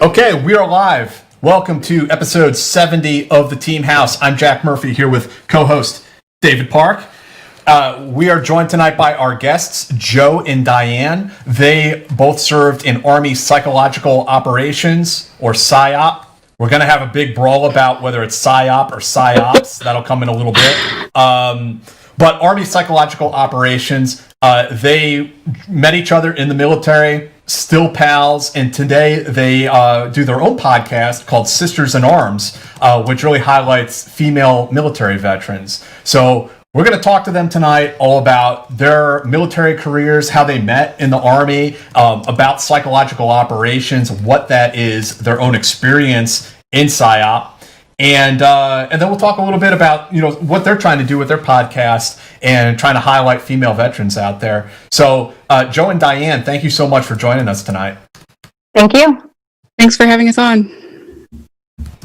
Okay, we are live. Welcome to episode 70 of the Team House. I'm Jack Murphy here with co-host David Park. We are joined tonight by our guests, Joe and Diane. They both served in Army Psychological Operations, or PSYOP. We're going to have a big brawl about whether it's PSYOP or PSYOPs. That'll come in a little bit. But Army Psychological Operations, they met each other in the military, still pals, and today they do their own podcast called Sisters in Arms, which really highlights female military veterans. So we're going to talk to them tonight all about their military careers, how they met in the Army, about psychological operations, what that is, their own experience in PSYOP. And then we'll talk a little bit about, what they're trying to do with their podcast and trying to highlight female veterans out there. So, Joe and Diane, thank you so much for joining us tonight. Thank you. Thanks for having us on.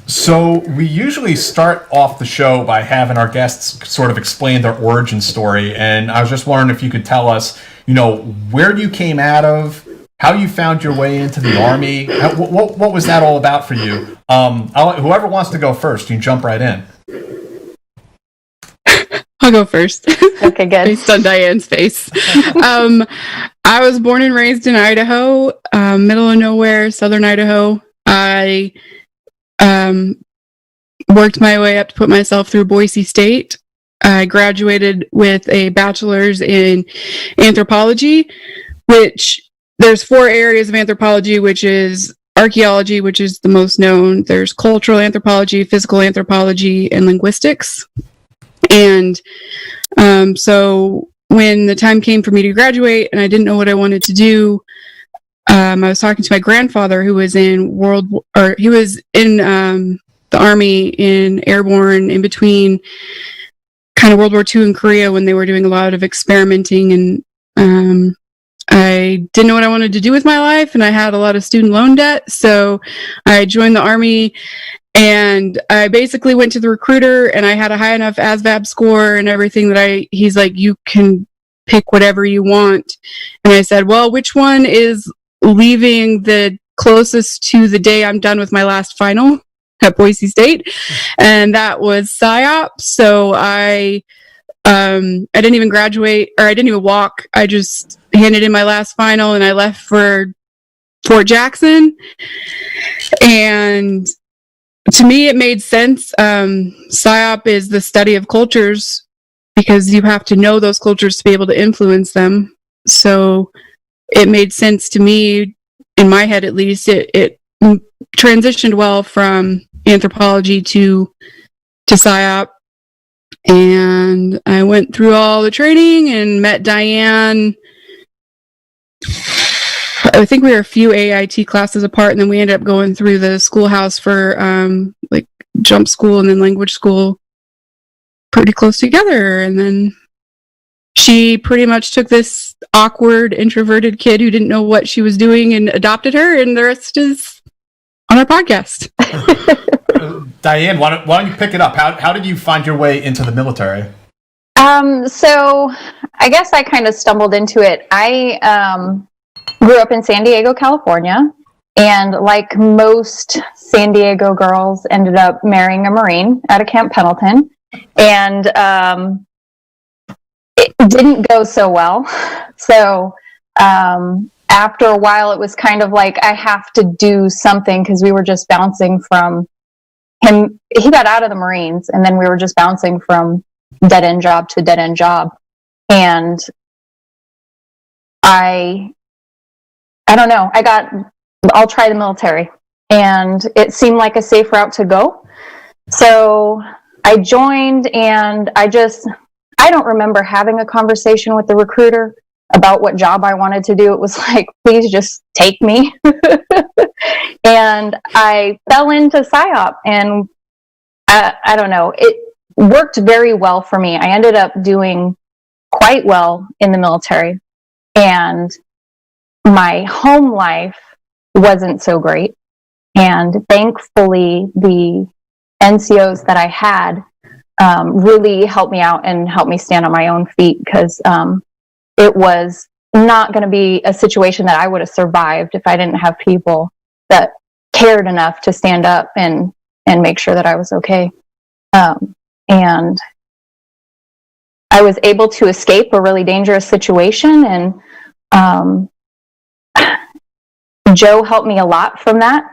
So we usually start off the show by having our guests sort of explain their origin story. And I was just wondering if you could tell us, where you came out of, how you found your way into the Army. What was that all about for you? Whoever wants to go first, you can jump right in. I'll go first. Okay, good. Based on Diane's face. I was born and raised in Idaho, middle of nowhere, southern Idaho. I worked my way up to put myself through Boise State. I graduated with a bachelor's in anthropology, which there's 4 areas of anthropology, which is archaeology, which is the most known. There's cultural anthropology, physical anthropology, and linguistics. And so when the time came for me to graduate and I didn't know what I wanted to do, I was talking to my grandfather, who was in the Army in airborne in between kind of World War II and Korea, when they were doing a lot of experimenting, and I didn't know what I wanted to do with my life, and I had a lot of student loan debt. So I joined the Army, and I basically went to the recruiter, and I had a high enough ASVAB score and everything that he's like, you can pick whatever you want. And I said, well, which one is leaving the closest to the day I'm done with my last final at Boise State? And that was PSYOP. So I didn't even graduate, or I didn't even walk. I just handed in my last final and I left for Fort Jackson. And to me, it made sense. PSYOP is the study of cultures, because you have to know those cultures to be able to influence them. So it made sense to me, in my head at least. It transitioned well from anthropology to PSYOP. And I went through all the training and met Diane. I think we were a few AIT classes apart, and then we ended up going through the schoolhouse for jump school and then language school pretty close together. And then she pretty much took this awkward, introverted kid who didn't know what she was doing and adopted her, and the rest is on our podcast. Diane, why don't you pick it up? How did you find your way into the military? So I guess I kind of stumbled into it. I grew up in San Diego, California, and like most San Diego girls, ended up marrying a Marine out of Camp Pendleton. And it didn't go so well. So after a while, it was kind of like, I have to do something, because we were just bouncing from him. He got out of the Marines, and then we were just bouncing from dead-end job to dead-end job. And I don't know, I'll try the military. And it seemed like a safe route to go. So I joined, and I don't remember having a conversation with the recruiter about what job I wanted to do. It was like, please just take me. And I fell into PSYOP, and I don't know, it worked very well for me. I ended up doing quite well in the military, and my home life wasn't so great. And thankfully, the NCOs that I had really helped me out and helped me stand on my own feet, because it was not going to be a situation that I would have survived if I didn't have people that cared enough to stand up and make sure that I was okay. And I was able to escape a really dangerous situation, and Jo helped me a lot from that.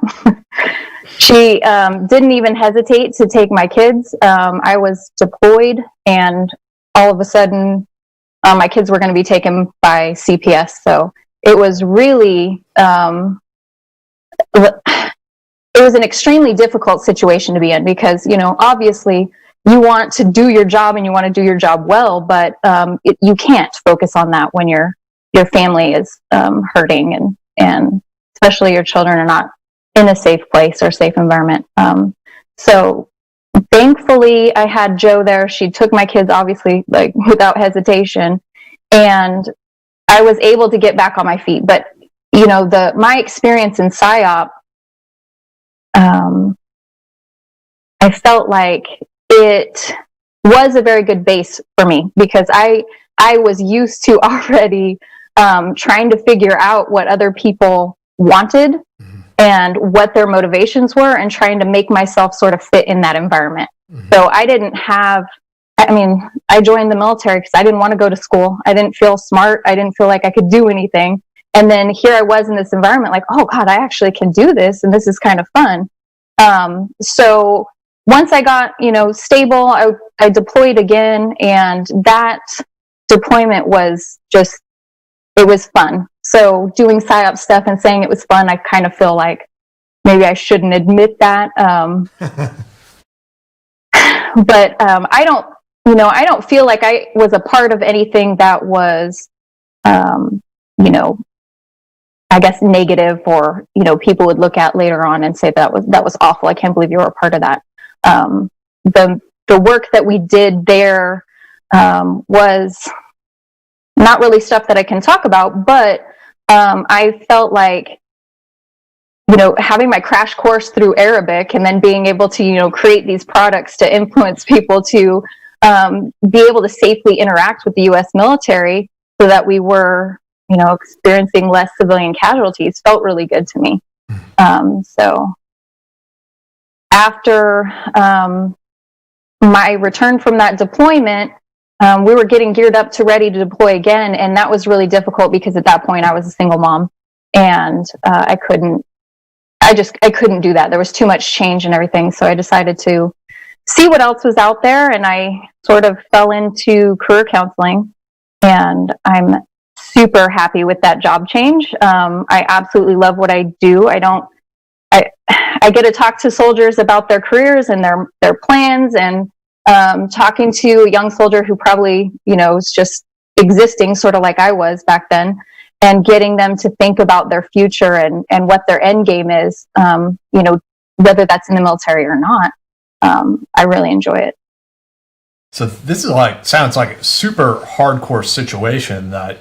She didn't even hesitate to take my kids. I was deployed, and all of a sudden, my kids were going to be taken by CPS. So it was really, it was an extremely difficult situation to be in, because, you know, obviously you want to do your job and you want to do your job well, but you can't focus on that when your family is hurting, and especially your children are not in a safe place or safe environment. So thankfully I had Jo there. She took my kids, obviously, like without hesitation, and I was able to get back on my feet. But, you know, my experience in PSYOP, I felt like it was a very good base for me, because I was used to already trying to figure out what other people wanted and what their motivations were, and trying to make myself sort of fit in that environment. So I joined the military because I didn't want to go to school. I didn't feel smart. I didn't feel like I could do anything. And then here I was in this environment, like, oh God, I actually can do this, and this is kind of fun. So once I got, you know, stable, I deployed again, and that deployment was just, it was fun. So doing PSYOP stuff and saying it was fun, I kind of feel like maybe I shouldn't admit that. But I don't feel like I was a part of anything that was, you know, I guess negative, or, you know, people would look at later on and say that was awful. I can't believe you were a part of that. The work that we did there was not really stuff that I can talk about, but I felt like, you know, having my crash course through Arabic, and then being able to, you know, create these products to influence people to be able to safely interact with the U.S. military, so that we were, you know, experiencing less civilian casualties, felt really good to me. So after my return from that deployment, we were getting geared up to ready to deploy again, and that was really difficult, because at that point I was a single mom, and I couldn't do that. There was too much change and everything, so I decided to see what else was out there, and I sort of fell into career counseling, and I'm super happy with that job change. I absolutely love what I do. I get to talk to soldiers about their careers and their plans, and talking to a young soldier who probably, you know, is just existing sort of like I was back then, and getting them to think about their future and what their end game is, you know, whether that's in the military or not. I really enjoy it. So this is sounds like a super hardcore situation, that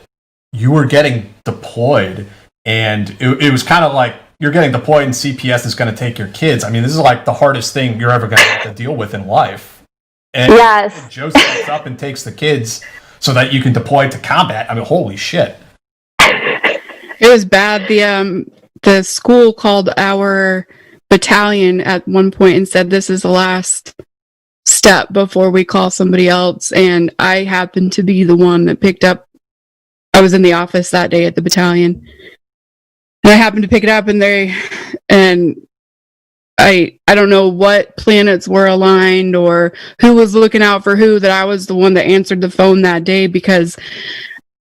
you were getting deployed, and it was kind of like you're getting deployed and CPS is going to take your kids. I mean, this is like the hardest thing you're ever going to have to deal with in life. And yes. Jo steps up and takes the kids so that you can deploy to combat. I mean, holy shit. It was bad. The school called our battalion at one point and said, this is the last step before we call somebody else. And I happened to be the one that picked up. I was in the office that day at the battalion, and I happened to pick it up, and I don't know what planets were aligned or who was looking out for who, that I was the one that answered the phone that day, because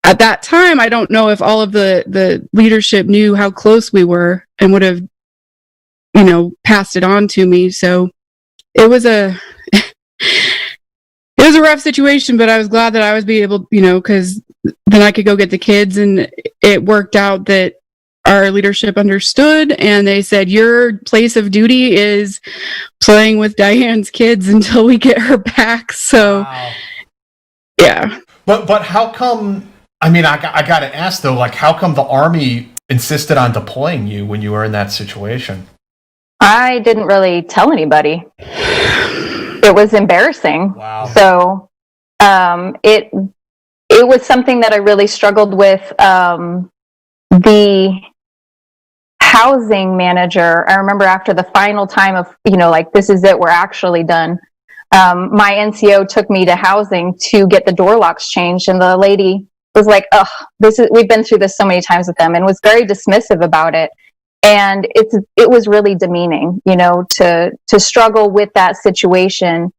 at that time, I don't know if all of the leadership knew how close we were and would have, you know, passed it on to me. So it was a rough situation, but I was glad that I was able, you know, because then I could go get the kids, and it worked out that our leadership understood, and they said, your place of duty is playing with Diane's kids until we get her back. So, wow. Yeah. But how come, I mean, I got to ask though, like, how come the Army insisted on deploying you when you were in that situation? I didn't really tell anybody. It was embarrassing. Wow. So, it was something that I really struggled with. housing manager, I remember after the final time of, like, this is it, we're actually done. My NCO took me to housing to get the door locks changed, and the lady was like, "Oh, we've been through this so many times with them," and was very dismissive about it. And it was really demeaning, to struggle with that situation.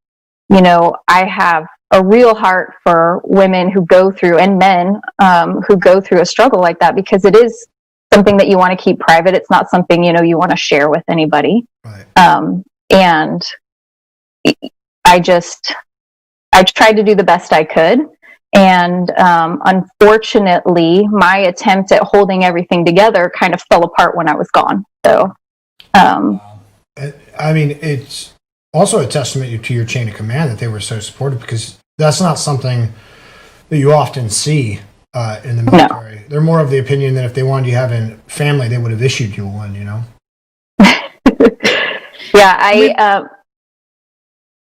I have a real heart for women who go through, and men who go through a struggle like that, because it is something that you want to keep private. It's not something, you want to share with anybody. Right. And I tried to do the best I could. And unfortunately, my attempt at holding everything together kind of fell apart when I was gone. So, I mean, it's also a testament to your chain of command that they were so supportive, because that's not something that you often see in the military. No. They're more of the opinion that if they wanted you to have a family, they would have issued you one, Yeah,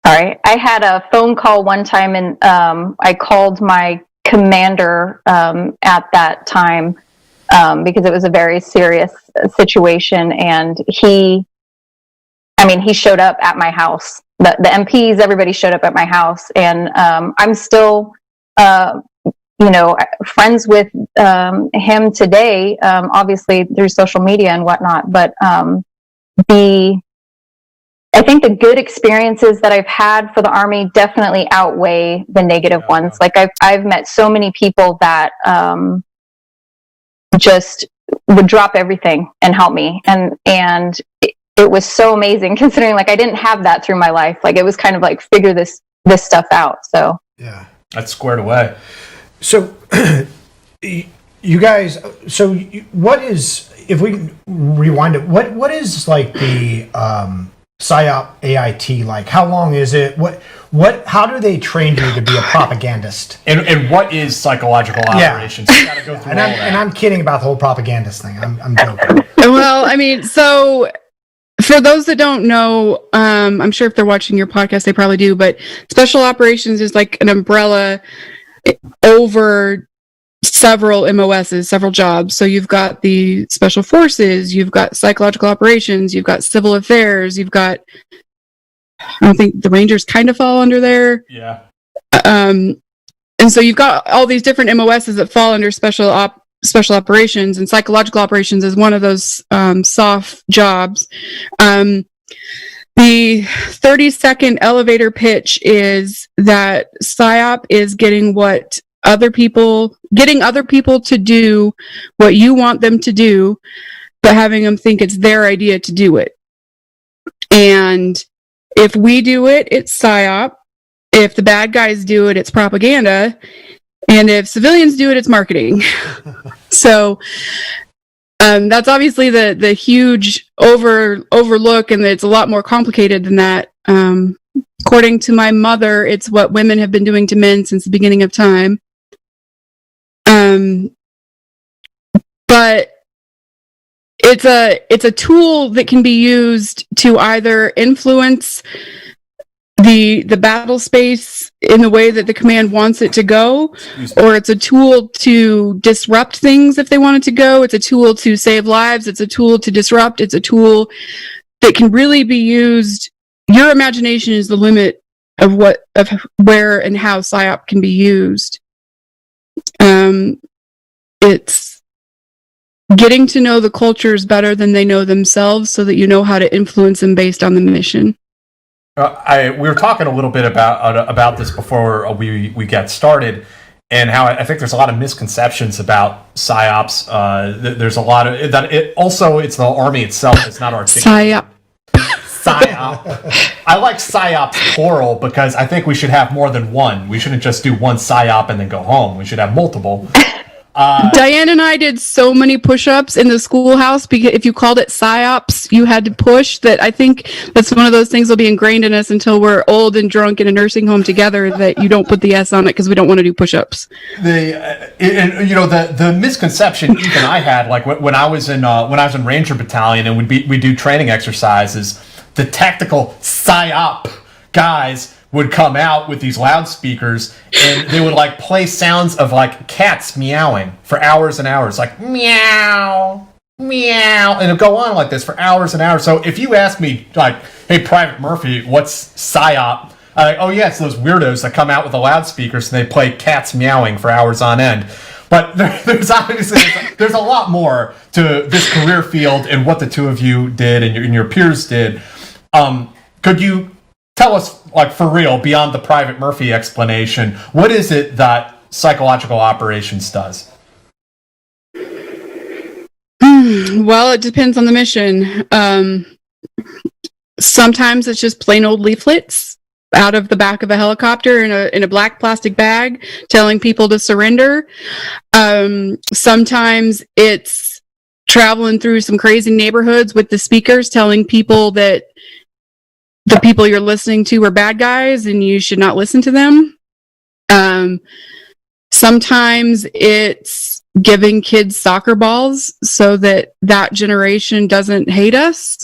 Sorry, I had a phone call one time, and I called my commander at that time because it was a very serious situation, and he showed up at my house. The MPs, everybody showed up at my house, and I'm still, friends with him today, obviously through social media and whatnot. But I think the good experiences that I've had for the Army definitely outweigh the negative ones. Like I've met so many people that just would drop everything and help me, and it was so amazing, considering like I didn't have that through my life. Like it was kind of like figure this stuff out. So yeah, that's squared away. So you guys, what is, if we can rewind it, what is like the PSYOP AIT like? How long is it? How do they train you to be a propagandist? And what is psychological operations? You gotta go through all that. And I'm kidding about the whole propagandist thing. I'm joking. Well, I mean, so for those that don't know, I'm sure if they're watching your podcast, they probably do, but special operations is like an umbrella over several MOSs, several jobs. So you've got the special forces, you've got psychological operations, you've got civil affairs, you've got, I don't think the Rangers kind of fall under there. Yeah. And so you've got all these different MOSs that fall under special operations, and psychological operations is one of those soft jobs. The 30-second elevator pitch is that PSYOP is getting other people to do what you want them to do, but having them think it's their idea to do it. And if we do it, it's PSYOP. If the bad guys do it, it's propaganda. And if civilians do it, it's marketing. So that's obviously the huge overlook, and it's a lot more complicated than that. According to my mother, it's what women have been doing to men since the beginning of time. But it's a tool that can be used to either influence the battle space in the way that the command wants it to go, or it's a tool to disrupt things if they want it to go. It's a tool to save lives. It's a tool to disrupt. It's a tool that can really be used. Your imagination is the limit of where and how PSYOP can be used. It's getting to know the cultures better than they know themselves, so that you know how to influence them based on the mission. We were talking a little bit about this before we got started, and how I think there's a lot of misconceptions about PSYOPs. There's a lot of that. It's the Army itself. It's not articulated. PSYOP. I like PSYOPs plural, because I think we should have more than one. We shouldn't just do one PSYOP and then go home. We should have multiple. Diane and I did so many push-ups in the schoolhouse, because if you called it PSYOPs, you had to push. That I think that's one of those things that'll be ingrained in us until we're old and drunk in a nursing home together, that you don't put the S on it because we don't want to do push-ups. The misconception even I had, like when I was in Ranger Battalion and we do training exercises, the tactical PSYOP guys would come out with these loudspeakers, and they would like play sounds of like cats meowing for hours and hours, like meow, meow, and it'll go on like this for hours and hours. So if you ask me, like, hey, Private Murphy, what's PSYOP? Oh yeah, it's those weirdos that come out with the loudspeakers and they play cats meowing for hours on end. But there's obviously there's a lot more to this career field and what the two of you did and your peers did. Could you tell us, like, for real, beyond the Private Murphy explanation, what is it that psychological operations does? Well, it depends on the mission. Sometimes it's just plain old leaflets out of the back of a helicopter in a black plastic bag telling people to surrender. Sometimes it's traveling through some crazy neighborhoods with the speakers telling people that the people you're listening to are bad guys and you should not listen to them. Sometimes it's giving kids soccer balls so that generation doesn't hate us.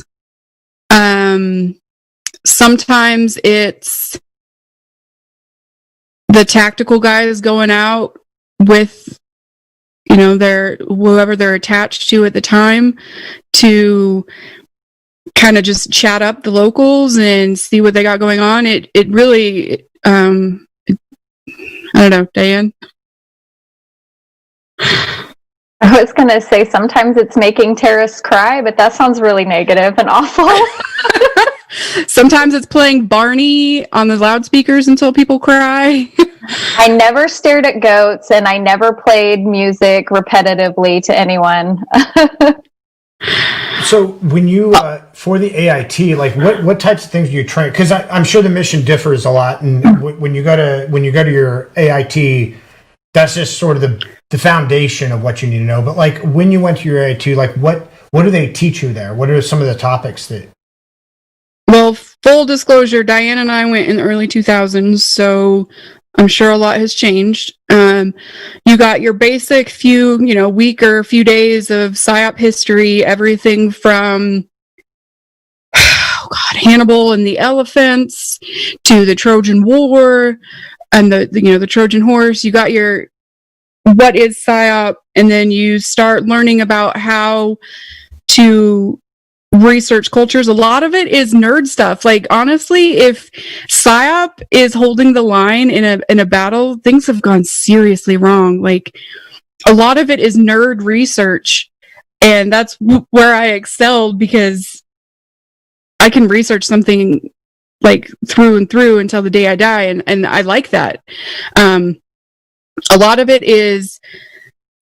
Sometimes it's the tactical guys going out with, whoever they're attached to at the time to kind of just chat up the locals and see what they got going on. It really, I don't know, Diane. I was going to say sometimes it's making terrorists cry, but that sounds really negative and awful. Sometimes it's playing Barney on the loudspeakers until people cry. I never stared at goats and I never played music repetitively to anyone. So when you, for the AIT, like what types of things do you train? Because I'm sure the mission differs a lot. And when you go to your AIT, that's just sort of the foundation of what you need to know. But like when you went to your AIT, like what do they teach you there? What are some of the topics that? Well, full disclosure, Diane and I went in the early 2000s, so I'm sure a lot has changed. You got your basic week or few days of PSYOP history, everything from Hannibal and the elephants to the Trojan War and the Trojan horse. You got your what is PSYOP, and then you start learning about how to research cultures. A lot of it is nerd stuff. Like, honestly, if PSYOP is holding the line in a battle, things have gone seriously wrong. Like, a lot of it is nerd research, and that's where I excelled because I can research something like through and through until the day I die, and I like that. A lot of it is,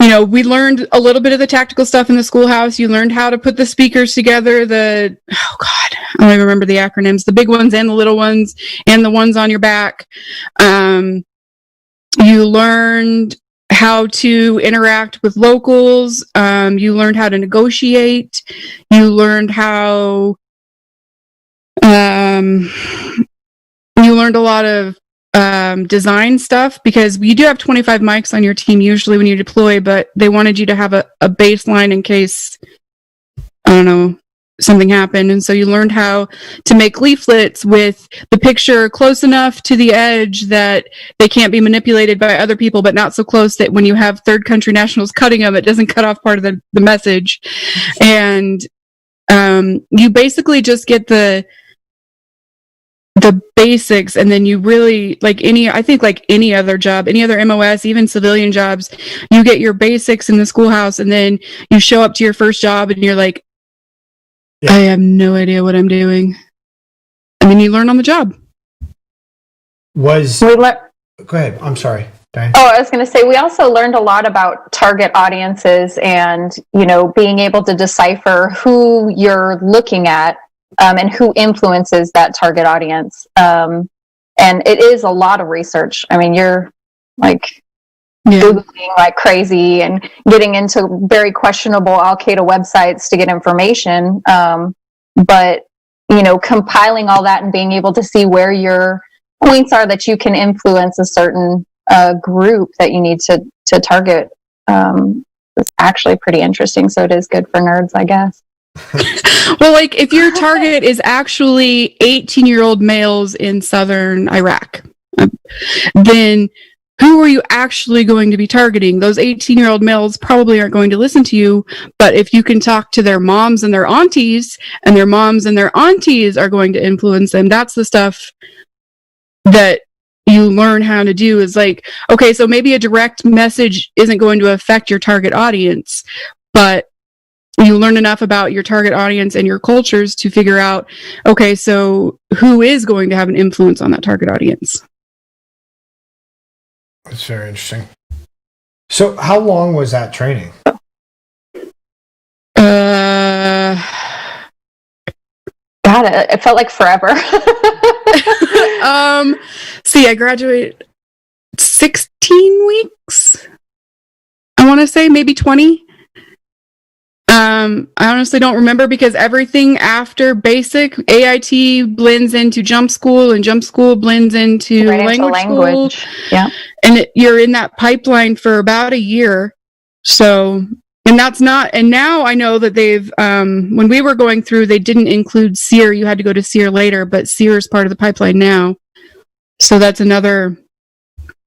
we learned a little bit of the tactical stuff in the schoolhouse. You learned how to put the speakers together, I don't even remember the acronyms, the big ones and the little ones and the ones on your back. You learned how to interact with locals. You learned how to negotiate. You learned how, you learned a lot of design stuff, because you do have 25 mics on your team usually when you deploy, but they wanted you to have a baseline in case, I don't know, something happened. And so you learned how to make leaflets with the picture close enough to the edge that they can't be manipulated by other people, but not so close that when you have third country nationals cutting them, it doesn't cut off part of the message. And you basically just get the basics, and then you really, like any other job, any other MOS, even civilian jobs, you get your basics in the schoolhouse, and then you show up to your first job and you're like, yeah, I have no idea what I'm doing. And then you learn on the job. Go ahead. I'm sorry, Diane. Oh, I was going to say, we also learned a lot about target audiences and, being able to decipher who you're looking at. And who influences that target audience. And it is a lot of research. I mean, you're like Googling like crazy and getting into very questionable Al-Qaeda websites to get information. But, compiling all that and being able to see where your points are that you can influence a certain group that you need to target is actually pretty interesting. So it is good for nerds, I guess. Well, like if your target is actually 18-year-old males in southern Iraq, then who are you actually going to be targeting? Those 18-year-old males probably aren't going to listen to you, but if you can talk to their moms and their aunties, and their moms and their aunties are going to influence them, that's the stuff that you learn how to do. Is like, okay, so maybe a direct message isn't going to affect your target audience, but you learn enough about your target audience and your cultures to figure out, okay, so who is going to have an influence on that target audience? That's very interesting. So how long was that training? God, it felt like forever. I graduated 16 weeks. I want to say maybe 20. I honestly don't remember, because everything after basic AIT blends into jump school, and jump school blends into language school. Yeah. And you're in that pipeline for about a year. So, and that's not, and now I know that they've, when we were going through, they didn't include SEER. You had to go to SEER later, but SEER is part of the pipeline now. So that's another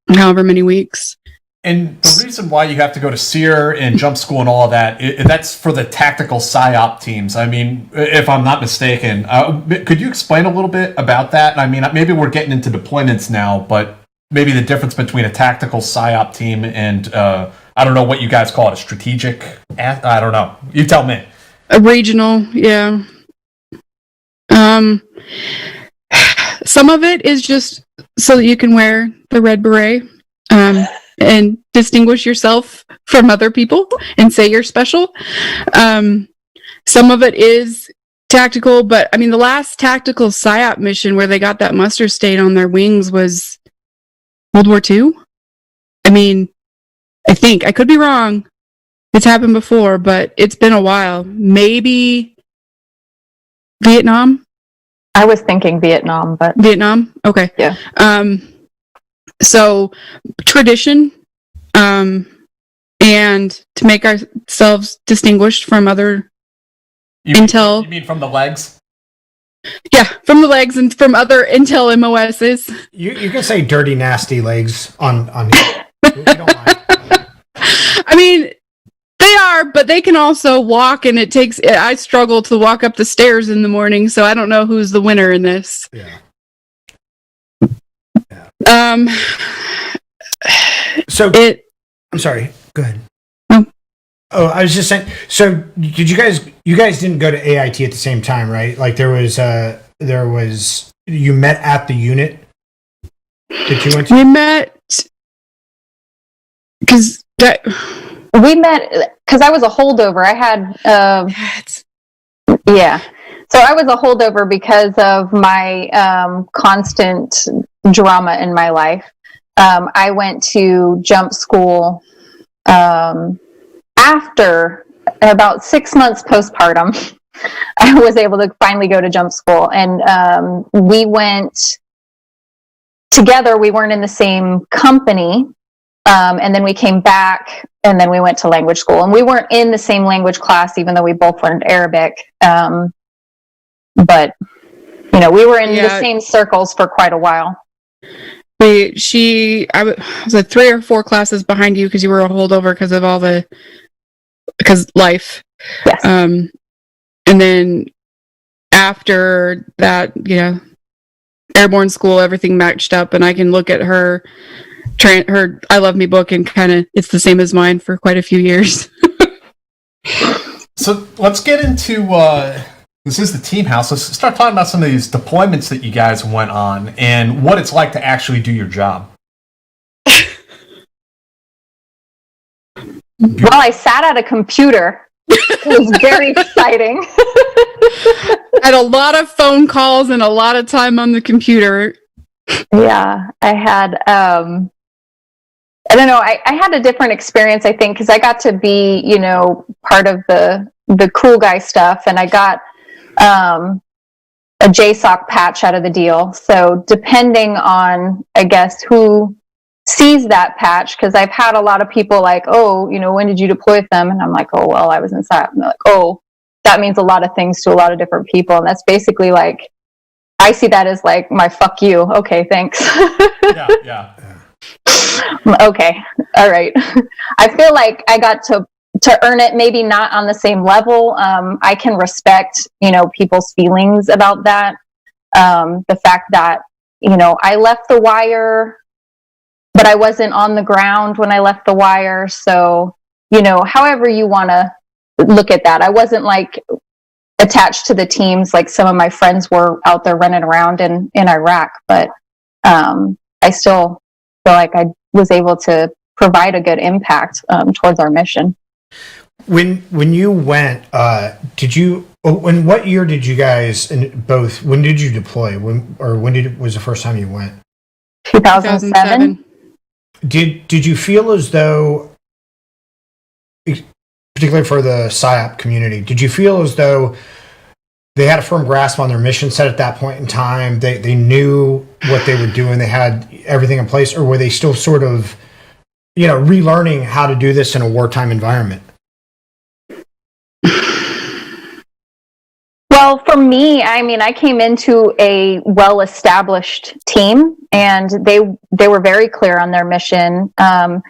however many weeks. And the reason why you have to go to SEER and jump school and all of that, that's for the tactical PSYOP teams. I mean, if I'm not mistaken, could you explain a little bit about that? I mean, maybe we're getting into deployments now, but maybe the difference between a tactical PSYOP team and, I don't know what you guys call it, a strategic, I don't know. You tell me. A regional, yeah. Some of it is just so that you can wear the red beret. And distinguish yourself from other people and say you're special. Some of it is tactical, but I mean, the last tactical PSYOP mission where they got that mustard stain on their wings was World War II. I mean, I think, I could be wrong. It's happened before, but it's been a while. Maybe Vietnam? I was thinking Vietnam, but Vietnam? Okay. Yeah. So tradition, and to make ourselves distinguished from other intel. You mean from the legs? Yeah, from the legs and from other intel MOSs. You can say dirty, nasty legs on here. We don't mind. I mean, they are, but they can also walk, and I struggle to walk up the stairs in the morning, so I don't know who's the winner in this. Yeah. So I'm sorry. Go ahead. Oh, I was just saying. So, did you guys didn't go to AIT at the same time, right? Like there was you met at the unit that you went to. We met because we met because I was a holdover. I had yeah. So I was a holdover because of my constant drama in my life. I went to jump school after about 6 months postpartum. I was able to finally go to jump school, and we went together. We weren't in the same company, and then we came back, and then we went to language school. And we weren't in the same language class, even though we both learned Arabic. But we were in the same circles for quite a while. I was at 3 or 4 classes behind you because you were a holdover because of because life. Yes. And then after that, airborne school, everything matched up, and I can look at her I Love Me book, and kind of it's the same as mine for quite a few years. So let's get into this is the team house. Let's start talking about some of these deployments that you guys went on and what it's like to actually do your job. Well, I sat at a computer. It was very exciting. I had a lot of phone calls and a lot of time on the computer. Yeah, I had, I don't know, I had a different experience, I think, because I got to be, part of the cool guy stuff, and I got a JSOC patch out of the deal. So depending on, I guess, who sees that patch, because I've had a lot of people like, oh, when did you deploy with them? And I'm like, oh, well, I was inside. And they're like, oh, that means a lot of things to a lot of different people. And that's basically like, I see that as like my fuck you. Okay, thanks. Yeah. Okay. All right. I feel like I got to earn it, maybe not on the same level. I can respect, people's feelings about that. The fact that, I left the wire, but I wasn't on the ground when I left the wire. So, however you want to look at that. I wasn't like attached to the teams like some of my friends were out there running around in Iraq, but I still feel like I was able to provide a good impact towards our mission. When you went, in what year did you guys when did you deploy? When was the first time you went? 2007. Did you feel as though, particularly for the PSYOP community, did you feel as though they had a firm grasp on their mission set at that point in time? They knew what they were doing. They had everything in place, or were they still sort of, relearning how to do this in a wartime environment? Well, for me, I came into a well-established team, and they were very clear on their mission. And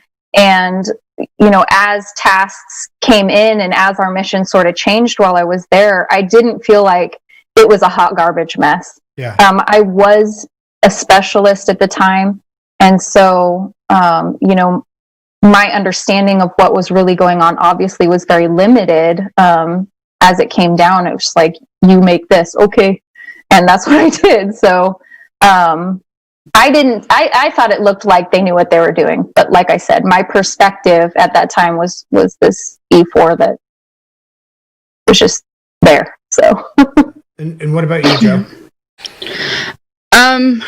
as tasks came in and as our mission sort of changed while I was there, I didn't feel like it was a hot garbage mess. Yeah. I was a specialist at the time, and so my understanding of what was really going on obviously was very limited. As it came down, it was just like, you make this, okay, and that's what I did. So I thought it looked like they knew what they were doing, but like I said, my perspective at that time was this E4 that was just there. So and what about you, Joe? I'm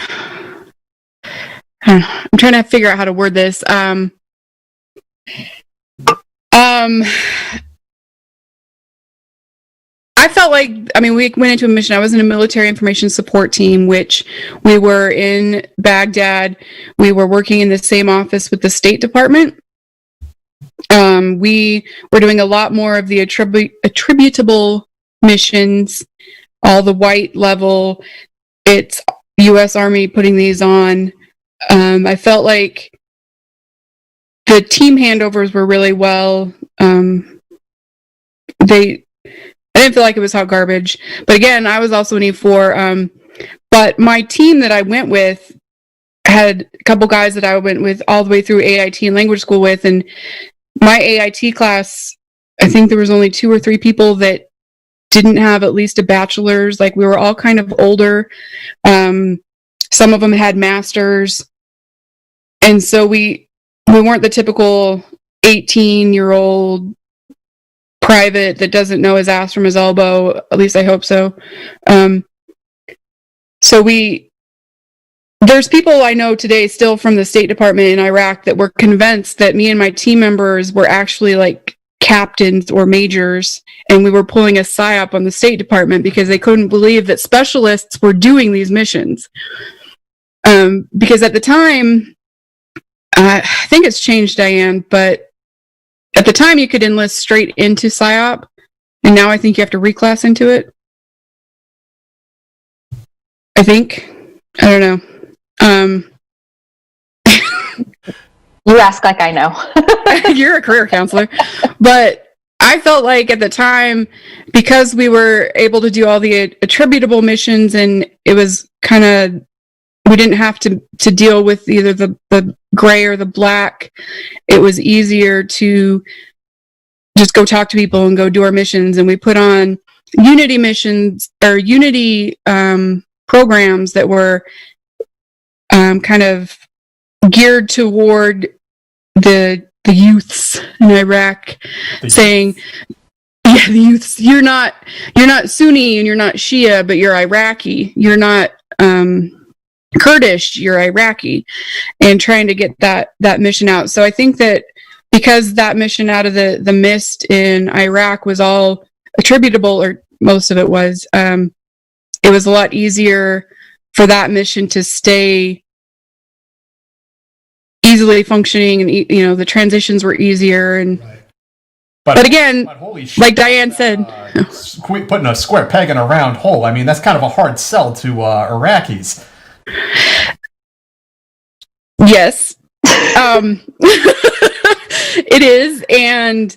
trying to figure out how to word this. I felt like, we went into a mission. I was in a military information support team, which we were in Baghdad. We were working in the same office with the State Department. We were doing a lot more of the attributable missions, all the white level. It's U.S. Army putting these on. I felt like the team handovers were really well. I didn't feel like it was hot garbage, but again, I was also an E4. But my team that I went with had a couple guys that I went with all the way through AIT and language school with, and my AIT class, I think there was only 2 or 3 people that didn't have at least a bachelor's. Like, we were all kind of older. Some of them had masters, and so we weren't the typical 18-year-old private that doesn't know his ass from his elbow. At least I hope so. There's people I know today still from the State Department in Iraq that were convinced that me and my team members were actually like captains or majors, and we were pulling a PSYOP on the State Department because they couldn't believe that specialists were doing these missions. Because at the time, I think it's changed, Diane, but at the time, you could enlist straight into PSYOP, and now I think you have to reclass into it. I think. I don't know. you ask like I know. You're a career counselor. But I felt like at the time, because we were able to do all the attributable missions, and it was kind of, we didn't have to deal with either the gray or the black. It was easier to just go talk to people and go do our missions. And we put on unity missions or unity programs that were kind of geared toward the youths in Iraq, saying, yeah, the youths, you're not Sunni and you're not Shia, but you're Iraqi. You're not Kurdish, you're Iraqi, and trying to get that mission out. So I think that because that mission out of the mist in Iraq was all attributable, or most of it was, it was a lot easier for that mission to stay easily functioning, and the transitions were easier. And Right. But again, holy shit, like Diane said, putting a square peg in a round hole. I mean, that's kind of a hard sell to Iraqis. yes, It is, and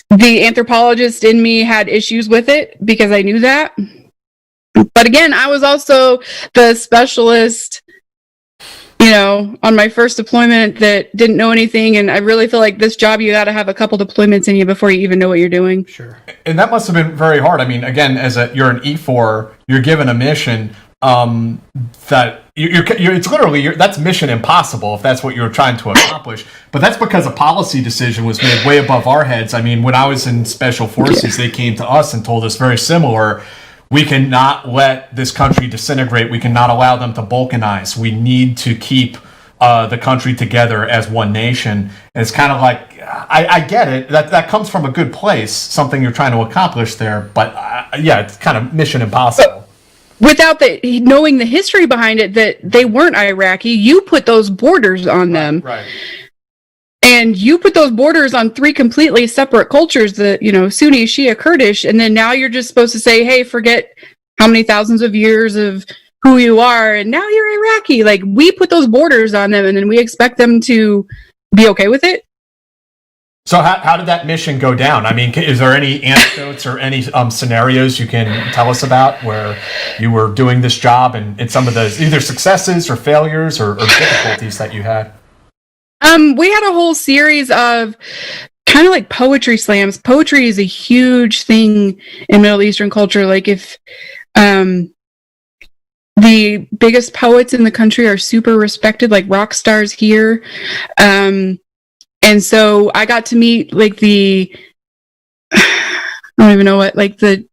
the anthropologist in me had issues with it because I knew that. But again, I was also the specialist, on my first deployment that didn't know anything. And I really feel like this job, you got to have a couple deployments in you before you even know what you're doing. Sure. And that must have been very hard. I mean, again, you're an E4, you're given a mission that it's literally that's mission impossible if that's what you're trying to accomplish. But that's because a policy decision was made way above our heads. I mean, when I was in special forces, they came to us and told us very similar. We cannot let this country disintegrate. We cannot allow them to balkanize. We need to keep the country together as one nation. And it's kind of like, I get it. That comes from a good place, something you're trying to accomplish there. But it's kind of mission impossible. Without knowing the history behind it, that they weren't Iraqi, you put those borders on them. Right. And you put those borders on three completely separate cultures, Sunni, Shia, Kurdish, and then now you're just supposed to say, hey, forget how many thousands of years of who you are, and now you're Iraqi. Like, we put those borders on them, and then we expect them to be okay with it. So how did that mission go down? I mean, is there any anecdotes or any scenarios you can tell us about where you were doing this job and some of the either successes or failures or difficulties that you had? We had a whole series of kind of like poetry slams. Poetry is a huge thing in Middle Eastern culture. Like, if the biggest poets in the country are super respected, like rock stars here. And so I got to meet like I don't even know what, like the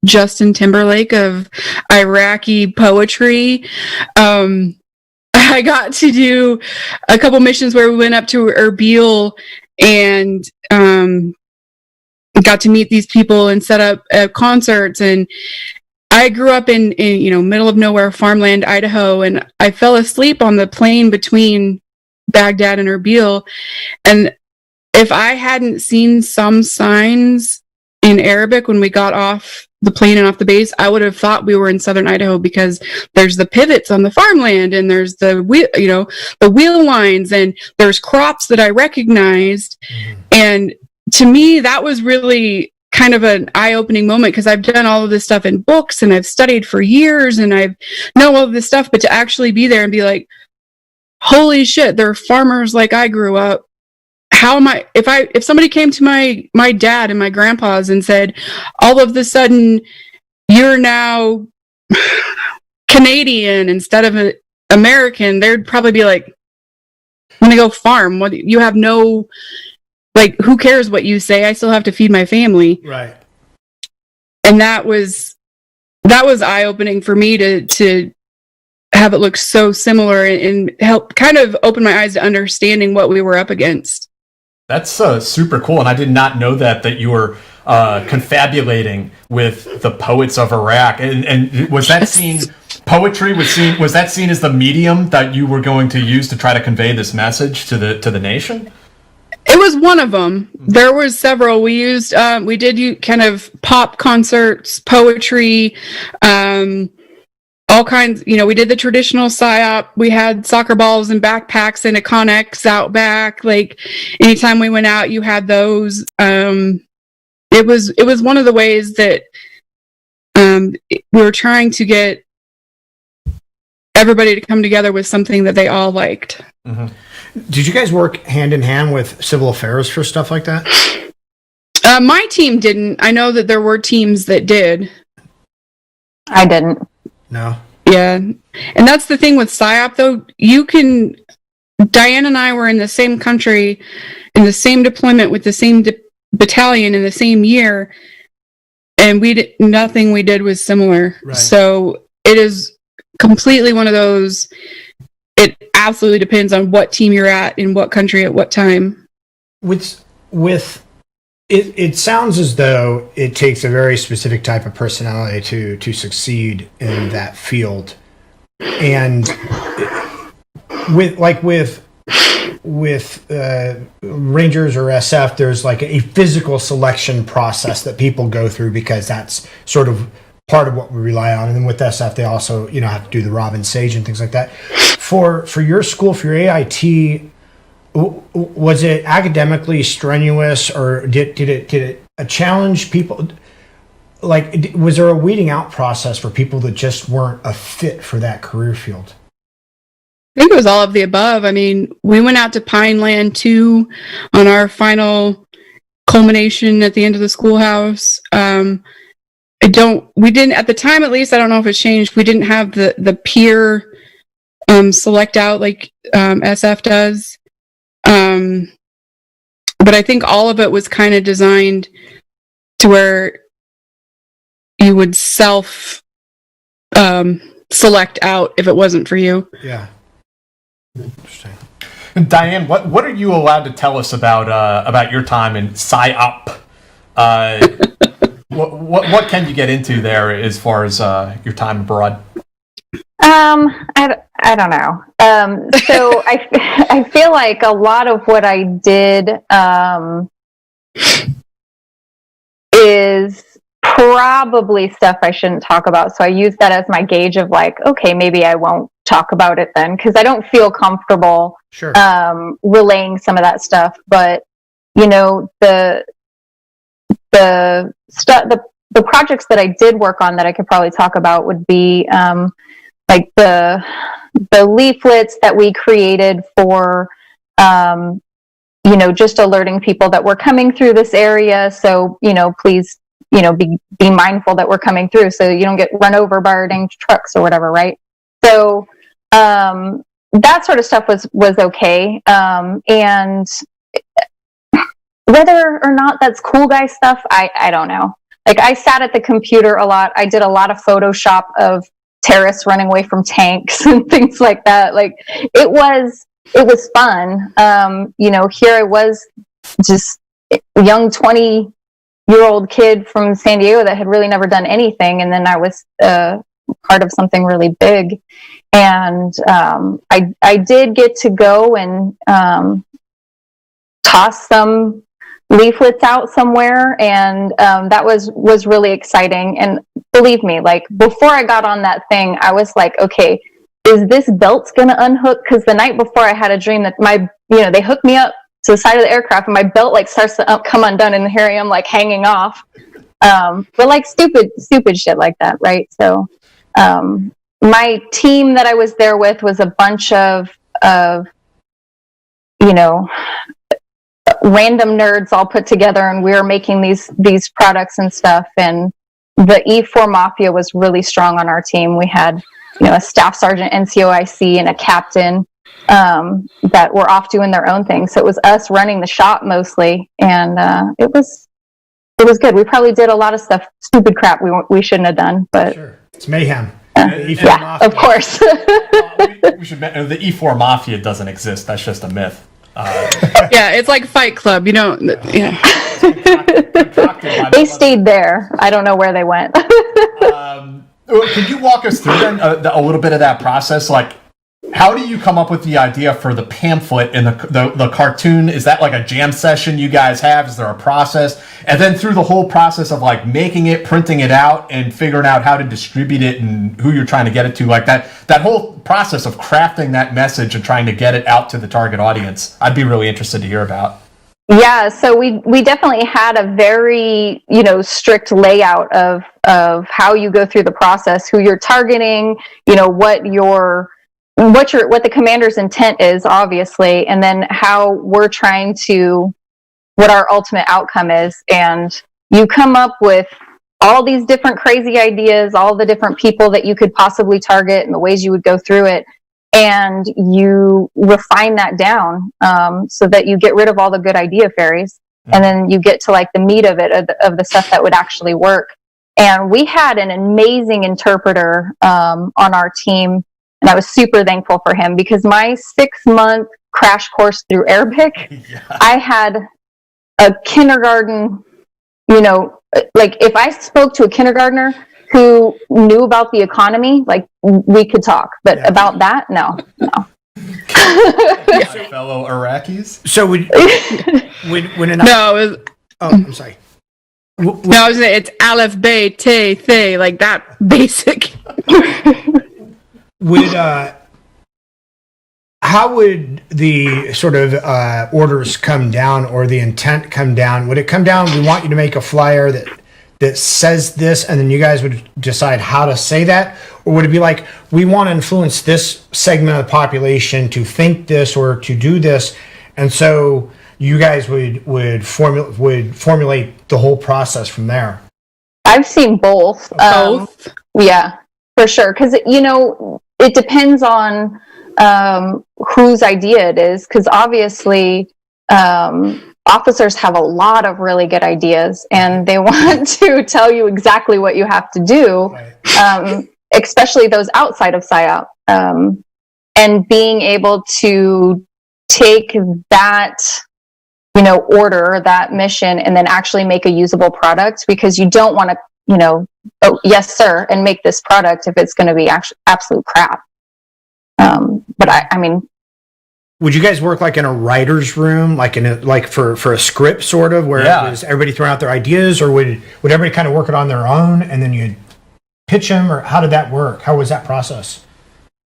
Justin Timberlake of Iraqi poetry. I got to do a couple missions where we went up to Erbil and got to meet these people and set up concerts. And I grew up in middle of nowhere farmland, Idaho, and I fell asleep on the plane between Baghdad and Erbil. And if I hadn't seen some signs in Arabic when we got off the plane and off the base, I would have thought we were in southern Idaho, because there's the pivots on the farmland and there's the wheel lines and there's crops that I recognized. Mm-hmm. And to me, that was really kind of an eye-opening moment, because I've done all of this stuff in books and I've studied for years and I know all of this stuff, but to actually be there and be like, holy shit, they're farmers like I grew up. How am I, if somebody came to my dad and my grandpa's and said, all of a sudden you're now Canadian instead of American, they'd probably be like, I'm gonna go farm. What, you have no, like, who cares what you say? I still have to feed my family. Right. And that was eye-opening for me to have it look so similar and help kind of open my eyes to understanding what we were up against. That's super cool, and I did not know that you were confabulating with the poets of Iraq. And was that seen, poetry was that seen as the medium that you were going to use to try to convey this message to the nation? It was one of them. There was several. We used we did kind of pop concerts, poetry, all kinds. We did the traditional PSYOP. We had soccer balls and backpacks and a Connex out back. Like, anytime we went out, you had those. It was one of the ways that we were trying to get everybody to come together with something that they all liked. Mm-hmm. Did you guys work hand in hand with civil affairs for stuff like that? My team didn't. I know that there were teams that did. I didn't. No. Yeah. And that's the thing with PSYOP, though. Diane and I were in the same country, in the same deployment with the same battalion in the same year, and nothing we did was similar. Right. So it is completely one of those, it absolutely depends on what team you're at in what country at what time. It sounds as though it takes a very specific type of personality to succeed in that field, and with Rangers or SF, there's like a physical selection process that people go through, because that's sort of part of what we rely on. And then with SF, they also have to do the Robin Sage and things like that. for your school, for your AIT, was it academically strenuous, or did it challenge people? Like, was there a weeding out process for people that just weren't a fit for that career field? I think it was all of the above. I mean, we went out to Pineland 2 on our final culmination at the end of the schoolhouse. We didn't, at the time at least, I don't know if it's changed, we didn't have the peer select out like SF does. But I think all of it was kind of designed to where you would self select out if it wasn't for you. Yeah. Interesting. Diane, what are you allowed to tell us about your time in PSYOP? What can you get into there as far as your time abroad? I don't know. So I feel like a lot of what I did is probably stuff I shouldn't talk about. So I use that as my gauge of like, okay, maybe I won't talk about it then, because I don't feel comfortable Sure. relaying some of that stuff. But you know, the projects that I did work on that I could probably talk about would be like the leaflets that we created for you know, just alerting people that we're coming through this area. So, you know, please, you know, be mindful that we're coming through so you don't get run over by our dang trucks or whatever, right? So that sort of stuff was okay. And whether or not that's cool guy stuff, I don't know. Like, I sat at the computer a lot. I did a lot of Photoshop of terrorists running away from tanks and things like that. Like, it was fun. You know, here I was, just a young 20-year-old kid from San Diego that had really never done anything, and then I was part of something really big. And I did get to go and toss some leaflets out somewhere, and that was really exciting. And believe me, like, before I got on that thing, I was like, okay, is this belt gonna unhook? Because the night before I had a dream that they hooked me up to the side of the aircraft and my belt like starts to come undone, and here I am like hanging off. But like stupid shit like that, right? So my team that I was there with was a bunch of you know, random nerds all put together, and we were making these products and stuff. And the E4 Mafia was really strong on our team. We had, you know, a staff sergeant, NCOIC, and a captain that were off doing their own thing. So it was us running the shop mostly, and it was good. We probably did a lot of stuff, stupid crap we shouldn't have done, but sure. It's mayhem. Yeah, of course. We should mention the E4 Mafia doesn't exist. That's just a myth. Yeah, it's like Fight Club. You know, yeah. They stayed there. I don't know where they went. Could you walk us through then, a little bit of that process? Like, how do you come up with the idea for the pamphlet and the cartoon? Is that like a jam session you guys have? Is there a process? And then through the whole process of like making it, printing it out, and figuring out how to distribute it and who you're trying to get it to, like that whole process of crafting that message and trying to get it out to the target audience, I'd be really interested to hear about. Yeah, so we definitely had a very, you know, strict layout of how you go through the process, who you're targeting, you know, what the commander's intent is, obviously, and then how we're trying to, what our ultimate outcome is. And you come up with all these different crazy ideas, all the different people that you could possibly target and the ways you would go through it. And you refine that down so that you get rid of all the good idea fairies. And then you get to like the meat of it, of the stuff that would actually work. And we had an amazing interpreter on our team. And I was super thankful for him, because my 6-month crash course through Arabic, yeah. I had a kindergarten, you know, like if I spoke to a kindergartner who knew about the economy, like we could talk, but yeah. About that, no. Fellow Iraqis? So when I'm sorry. No, it's Aleph, Bay, Te, Thay, like that basic. how would the sort of orders come down, or the intent come down? Would it come down, we want you to make a flyer that says this, and then you guys would decide how to say that? Or would it be like, we want to influence this segment of the population to think this or to do this, and so you guys would formulate the whole process from there? I've seen both. Both? Yeah, for sure. Because, it depends on whose idea it is. Because obviously, officers have a lot of really good ideas, and they want to tell you exactly what you have to do, especially those outside of PSYOP. And being able to take that order, that mission, and then actually make a usable product, because you don't want to, oh, yes, sir, and make this product if it's going to be absolute crap. But I mean, would you guys work like in a writer's room, like for a script sort of, where it was everybody throwing out their ideas, or would everybody kind of work it on their own and then you'd pitch them, or how did that work? How was that process?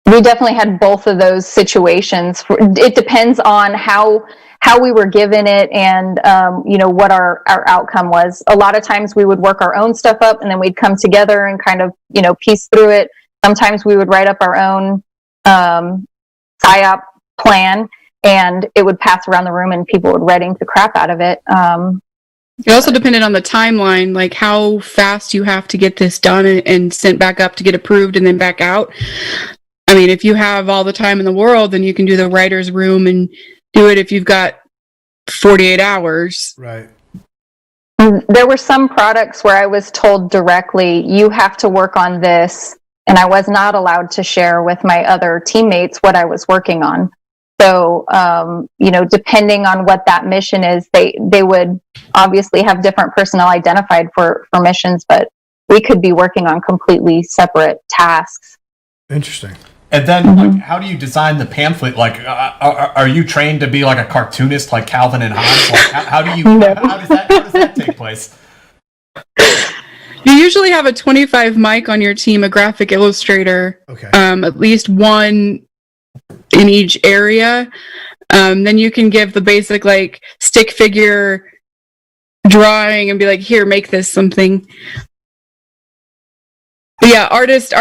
We definitely had both of those situations. It depends on how we were given it, and what our outcome was. A lot of times we would work our own stuff up, and then we'd come together and kind of piece through it. Sometimes we would write up our own PSYOP plan, and it would pass around the room, and people would reading the crap out of it. It also depended on the timeline, like how fast you have to get this done and sent back up to get approved and then back out. I mean, if you have all the time in the world, then you can do the writer's room and do it if you've got 48 hours. Right. There were some products where I was told directly, you have to work on this, and I was not allowed to share with my other teammates what I was working on. So, depending on what that mission is, they would obviously have different personnel identified for missions, but we could be working on completely separate tasks. Interesting. And then, like, how do you design the pamphlet? Like, are you trained to be like a cartoonist, like Calvin and Hobbes? Like, how do you? No. How does that take place? You usually have a 25 mic on your team, a graphic illustrator, Okay. at least one in each area. Then you can give the basic like stick figure drawing and be like, here, make this something. But yeah, artist.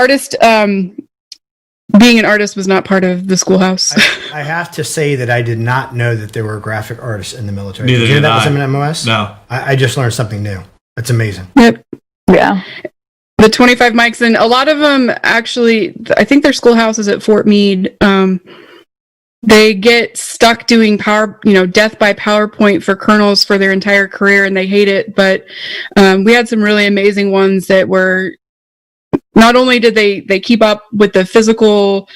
Being an artist was not part of the schoolhouse. I have to say that I did not know that there were graphic artists in the military. Neither did you know did that was I. an MOS? No. I just learned something new. That's amazing. Yep. Yeah. The 25 mics, and a lot of them actually, I think their schoolhouses at Fort Meade, they get stuck doing death by PowerPoint for colonels for their entire career, and they hate it. But we had some really amazing ones that were, not only did they keep up with the physical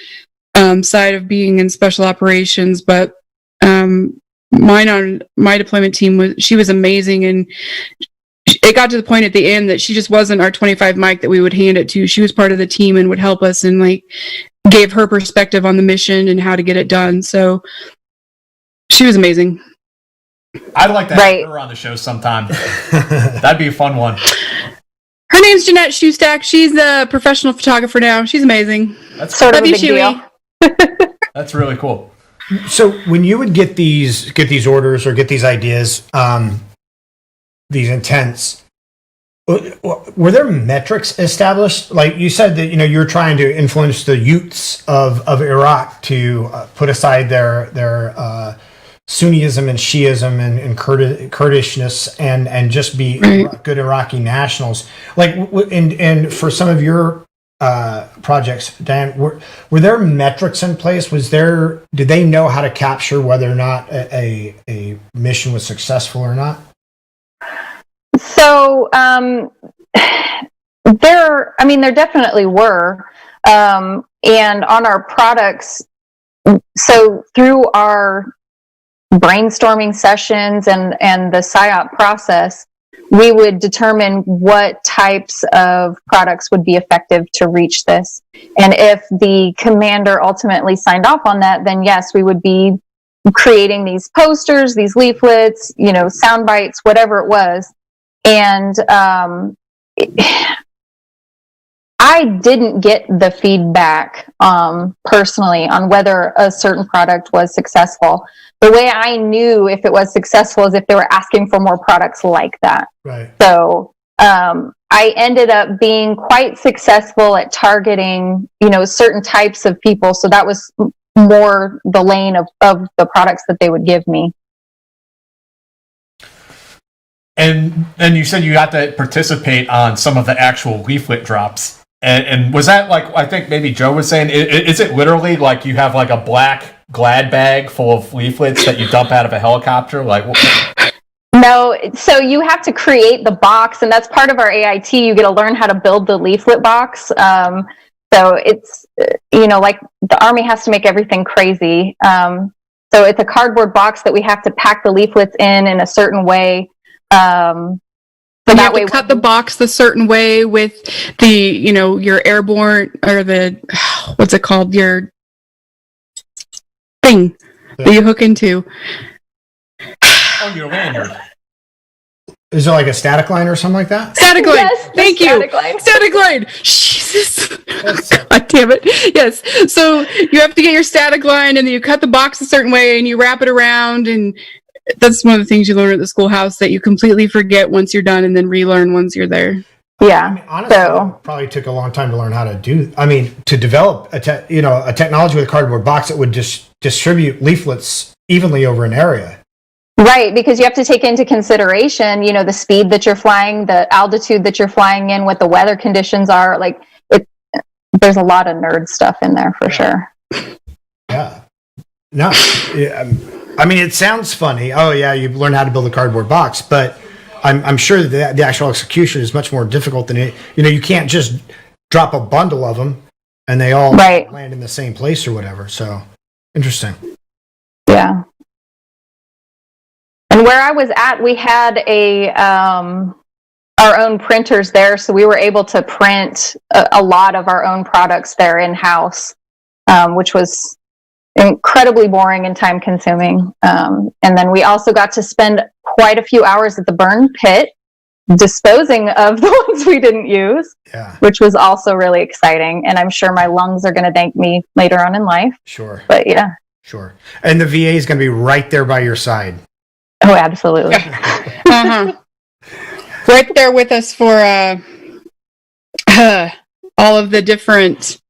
side of being in special operations, but mine on my deployment team she was amazing, and it got to the point at the end that she just wasn't our 25 mic that we would hand it to. She was part of the team and would help us and like gave her perspective on the mission and how to get it done. So she was amazing. I'd like to have her on the show sometime. That'd be a fun one. Her name's Jeanette Shoestack. She's a professional photographer now. She's amazing. That's sort of a big deal. That's really cool. So when you would get these orders or get these ideas, these intents, were there metrics established? Like you said that you were trying to influence the youths of Iraq to put aside their Sunniism and Shiism and Kurdishness and just be good Iraqi nationals. Like, and for some of your projects, Diane, were there metrics in place? Did they know how to capture whether or not a mission was successful or not? So there definitely were, and on our products. So through our brainstorming sessions and the PSYOP process, we would determine what types of products would be effective to reach this. And if the commander ultimately signed off on that, then yes, we would be creating these posters, these leaflets, sound bites, whatever it was. And I didn't get the feedback personally on whether a certain product was successful. The way I knew if it was successful is if they were asking for more products like that. Right. So I ended up being quite successful at targeting, certain types of people. So that was more the lane of the products that they would give me. And you said you got to participate on some of the actual leaflet drops. And was that like, I think maybe Joe was saying, is it literally like you have like a black Glad bag full of leaflets that you dump out of a helicopter? Like, No, so you have to create the box, and that's part of our AIT. You get to learn how to build the leaflet box. So it's, like the Army has to make everything crazy. So it's a cardboard box that we have to pack the leaflets in a certain way. So you that have way to cut the box the certain way with the, your airborne, or the, what's it called? Your thing that you hook into. oh, your lanyard. Is there like a static line or something like that? Static line. Yes, the Thank you. static line. Static line. Jesus. God damn it. Yes. So you have to get your static line, and then you cut the box a certain way, and you wrap it around, and that's one of the things you learn at the schoolhouse that you completely forget once you're done, and then relearn once you're there. Yeah. I mean, honestly, it probably took a long time to learn how to do. I mean, to develop a technology with a cardboard box that would just distribute leaflets evenly over an area. Right, because you have to take into consideration, the speed that you're flying, the altitude that you're flying in, what the weather conditions are. Like, there's a lot of nerd stuff in there for sure. Yeah. No. I mean, it sounds funny. Oh, yeah, you learn how to build a cardboard box, but I'm sure that the actual execution is much more difficult than it. You can't just drop a bundle of them and they all land in the same place or whatever. So, interesting. Yeah. And where I was at, we had our own printers there, so we were able to print a lot of our own products there in-house, which was incredibly boring and time-consuming. And then we also got to spend quite a few hours at the burn pit disposing of the ones we didn't use, which was also really exciting. And I'm sure my lungs are going to thank me later on in life. Sure. But yeah. Sure. And the VA is going to be right there by your side. Oh, absolutely. Right there with us for all of the different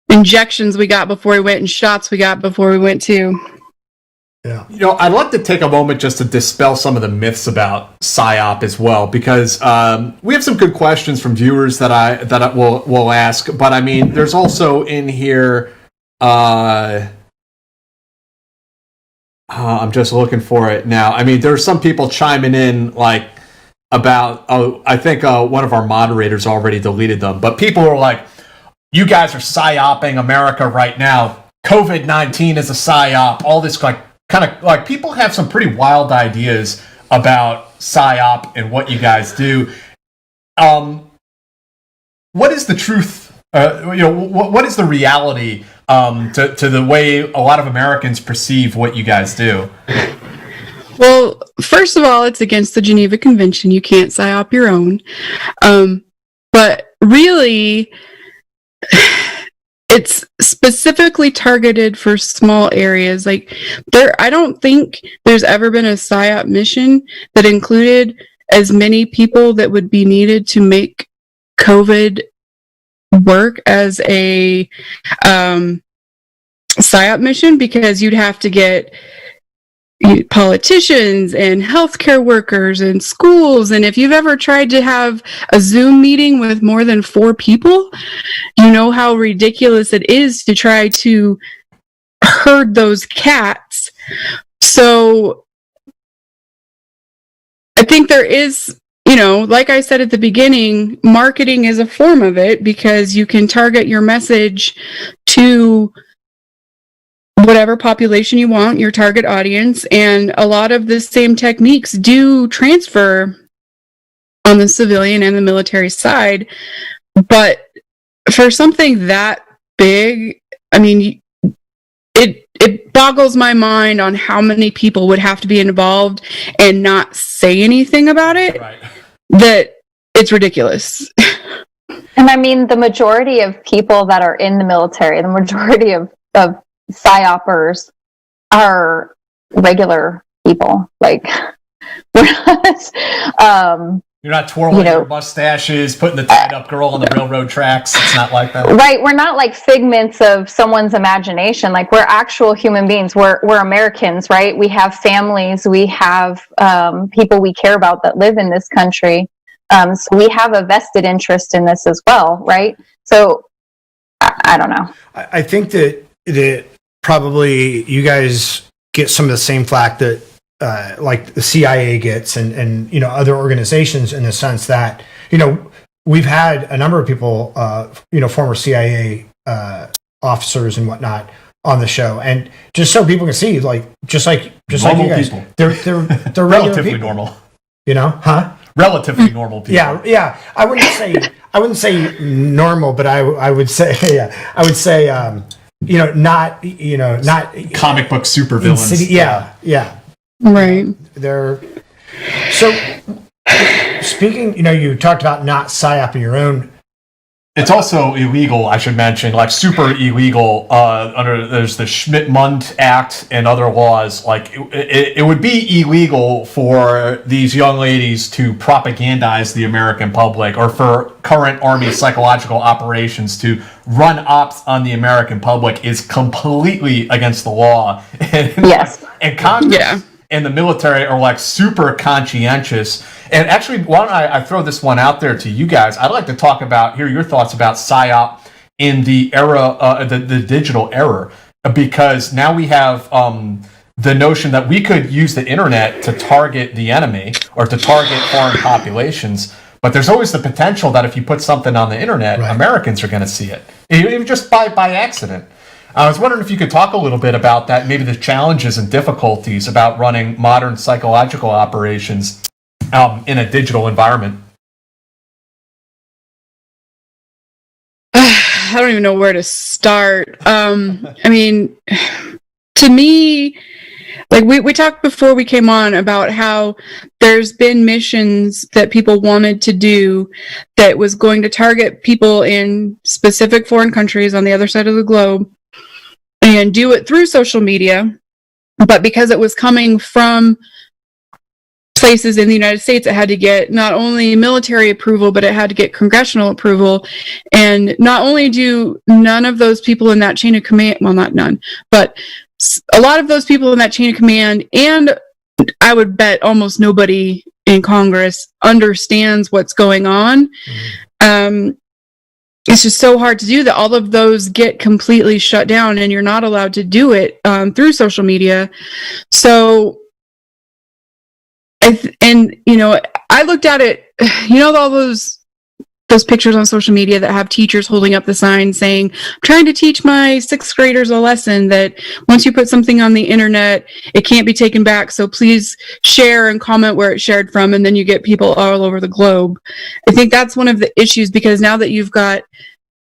injections we got before we went, and shots we got before we went to. Yeah. I'd like to take a moment just to dispel some of the myths about PSYOP as well, because we have some good questions from viewers that I will ask. But I mean, there's also in here. I'm just looking for it now. I mean, there's some people chiming in like about. Oh, I think one of our moderators already deleted them, but people are like, "You guys are PSYOPing America right now. COVID-19 is a PSYOP." All this kind of like people have some pretty wild ideas about PSYOP and what you guys do. What is the truth? What is the reality to the way a lot of Americans perceive what you guys do? Well, first of all, it's against the Geneva Convention. You can't PSYOP your own. But really, it's specifically targeted for small areas. Like I don't think there's ever been a PSYOP mission that included as many people that would be needed to make COVID work as a PSYOP mission, because you'd have to get politicians and healthcare workers and schools. And if you've ever tried to have a Zoom meeting with more than 4 people, you know how ridiculous it is to try to herd those cats. So I think there is, like I said at the beginning, marketing is a form of it, because you can target your message to whatever population you want, your target audience, and a lot of the same techniques do transfer on the civilian and the military side. But for something that big, I mean, it boggles my mind on how many people would have to be involved and not say anything about it. Right. That it's ridiculous. And I mean, the majority of people that are in the military, the majority of PSYOPers are regular people. Like, we're not, you're not twirling your mustaches, putting the tied up girl on the railroad tracks. It's not like that. Right. We're not like figments of someone's imagination. Like, we're actual human beings. We're Americans, right? We have families. We have people we care about that live in this country. So we have a vested interest in this as well, right? So I don't know. I think that probably you guys get some of the same flack that like the CIA gets and other organizations, in the sense that we've had a number of people former CIA officers and whatnot on the show, and just so people can see, just like you guys, people. they're Relatively people. normal. Relatively normal people. Yeah. I wouldn't say normal, but I would say not comic book supervillains. Yeah. Right. They're so speaking. You talked about not PSYOPing your own. It's also illegal, I should mention, like super illegal. There's the Schmidt-Mund Act and other laws. Like it would be illegal for these young ladies to propagandize the American public, or for current Army psychological operations to run ops on the American public is completely against the law. Yes. And Congress and the military are like super conscientious. And actually, why don't I throw this one out there to you guys? I'd like to hear your thoughts about PSYOP in the era, the digital era, because now we have the notion that we could use the internet to target the enemy or to target foreign populations. But there's always the potential that if you put something on the internet, right, Americans are going to see it, even just by accident. I was wondering if you could talk a little bit about that, maybe the challenges and difficulties about running modern psychological operations in a digital environment. I don't even know where to start. I mean, to me, like we talked before we came on about how there's been missions that people wanted to do that was going to target people in specific foreign countries on the other side of the globe and do it through social media. But because it was coming from places in the United States, it had to get not only military approval, but it had to get congressional approval. And not only do none of those people in that chain of command, well, not none, but a lot of those people in that chain of command, and I would bet almost nobody in Congress understands what's going on. Mm-hmm. It's just so hard to do that. All of those get completely shut down, and you're not allowed to do it through social media. So, I looked at it, all those pictures on social media that have teachers holding up the sign saying, I'm trying to teach my 6th graders a lesson that once you put something on the internet, it can't be taken back. So please share and comment where it's shared from. And then you get people all over the globe. I think that's one of the issues, because now that you've got,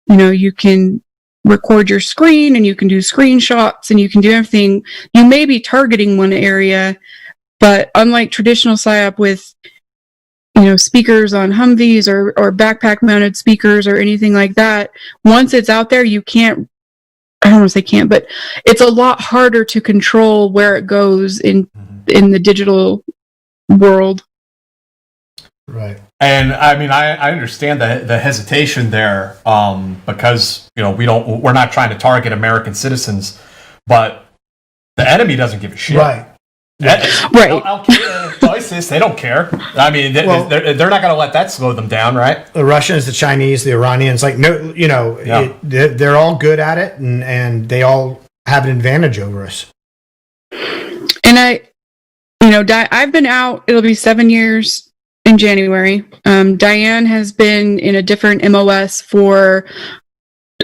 you can record your screen and you can do screenshots and you can do everything, you may be targeting one area, but unlike traditional PSYOP with speakers on Humvees or backpack mounted speakers or anything like that, once it's out there, you can't, I don't want to say can't, but it's a lot harder to control where it goes in the digital world. Right. And I mean, I understand the hesitation there, because we're not trying to target American citizens, but the enemy doesn't give a shit. Right. Right. Al-Qaeda, ISIS, they don't care. I mean, they're not going to let that slow them down, right? The Russians, the Chinese, the Iranians, they're all good at it, and they all have an advantage over us. And I've been out, it'll be 7 years in January. Diane has been in a different MOS for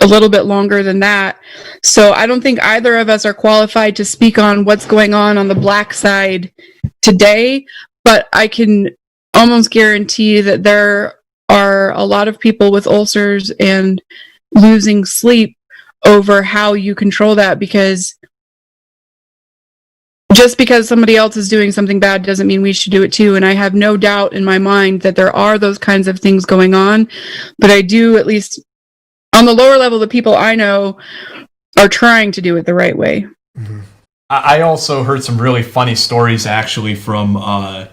a little bit longer than that. So I don't think either of us are qualified to speak on what's going on the black side today, but I can almost guarantee that there are a lot of people with ulcers and losing sleep over how you control that, because just because somebody else is doing something bad doesn't mean we should do it too. And I have no doubt in my mind that there are those kinds of things going on. But I do, at least on the lower level, the people I know are trying to do it the right way. Mm-hmm. I also heard some really funny stories, actually, from, I'll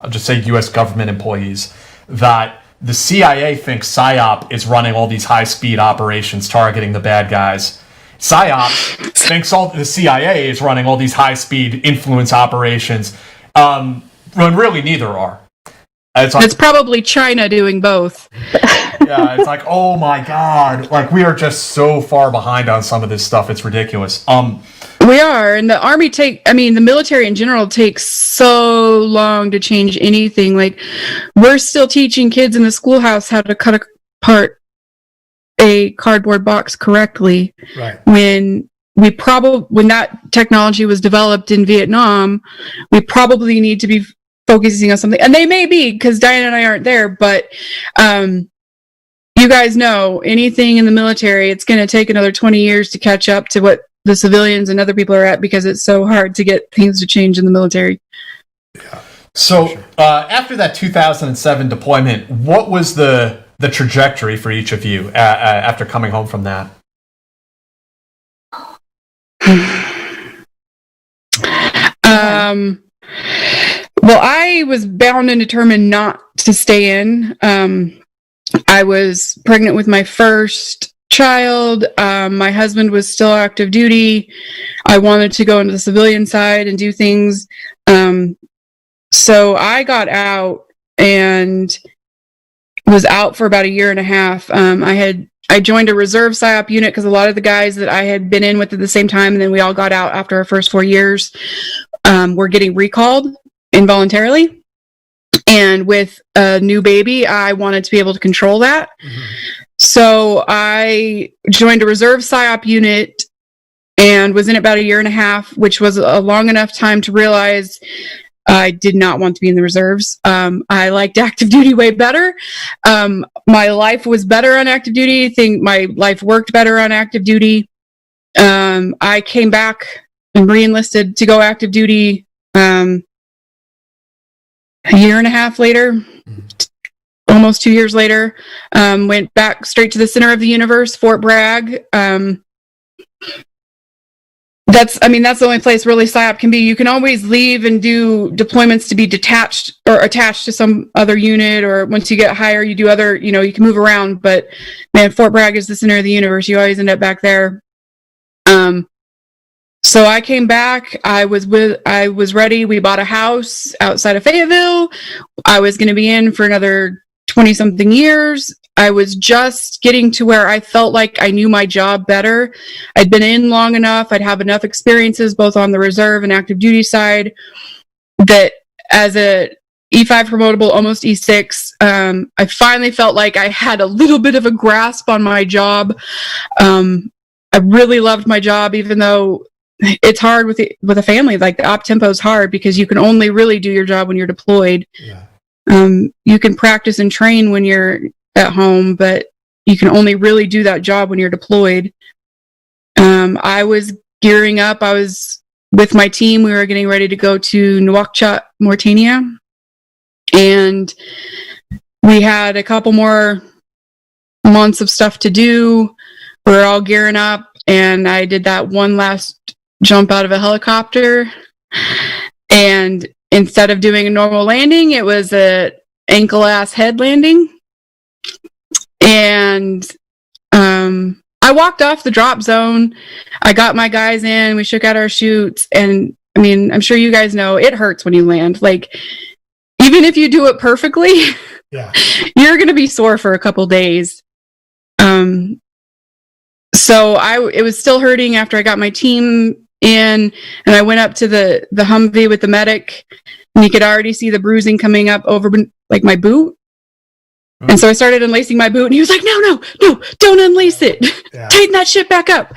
just say U.S. government employees, that the CIA thinks PSYOP is running all these high-speed operations targeting the bad guys. PSYOP thinks the CIA is running all these high-speed influence operations, when really neither are. It's probably China doing both. Yeah, it's like, oh my God, like we are just so far behind on some of this stuff. It's ridiculous. We are, and the Army the military in general takes so long to change anything. Like, we're still teaching kids in the schoolhouse how to cut apart a cardboard box correctly. Right. When that technology was developed in Vietnam, we probably need to be focusing on something, and they may be, because Diane and I aren't there, but you guys know, anything in the military, it's going to take another 20 years to catch up to what the civilians and other people are at, because it's so hard to get things to change in the military. Yeah. So after that 2007 deployment, what was the trajectory for each of you after coming home from that? Well, I was bound and determined not to stay in. I was pregnant with my first child. My husband was still active duty. I wanted to go into the civilian side and do things. So I got out and was out for about a year and a half. I joined a Reserve PSYOP unit because a lot of the guys that I had been in with at the same time, and then we all got out after our first 4 years, were getting recalled involuntarily. And with a new baby, I wanted to be able to control that. Mm-hmm. So I joined a Reserve PSYOP unit and was in about a year and a half, which was a long enough time to realize I did not want to be in the reserves. I liked active duty way better. My life was better on active duty. My life worked better on active duty. I came back and re-enlisted to go active duty a year and a half later, almost 2 years later. Went back straight to the center of the universe, Fort Bragg. That's the only place really PSYOP can be. You can always leave and do deployments to be detached or attached to some other unit, or once you get higher, you do other, you can move around. But man, Fort Bragg is the center of the universe. You always end up back there. So I came back. I was ready. We bought a house outside of Fayetteville. I was going to be in for another 20-something years. I was just getting to where I felt like I knew my job better. I'd been in long enough. I'd have enough experiences both on the reserve and active duty side that as a E5 promotable, almost E6, I finally felt like I had a little bit of a grasp on my job. I really loved my job, even though it's hard with a family. Like, the op tempo is hard because you can only really do your job when you're deployed. Yeah. You can practice and train when you're at home, but you can only really do that job when you're deployed. I was gearing up. I was with my team. We were getting ready to go to Nouakchott, Mauritania, and we had a couple more months of stuff to do. We were all gearing up, and I did that one last jump out of a helicopter, and instead of doing a normal landing, it was a ankle ass head landing. And I walked off the drop zone. I got my guys in. We shook out our chutes, and I'm sure you guys know it hurts when you land. Like, even if you do it perfectly, yeah, you're gonna be sore for a couple days. So it was still hurting after I got my team in, and I went up to the Humvee with the medic, and you could already see the bruising coming up over like my boot. And so I started unlacing my boot, and he was like, no, don't unlace it. Yeah. Tighten that shit back up.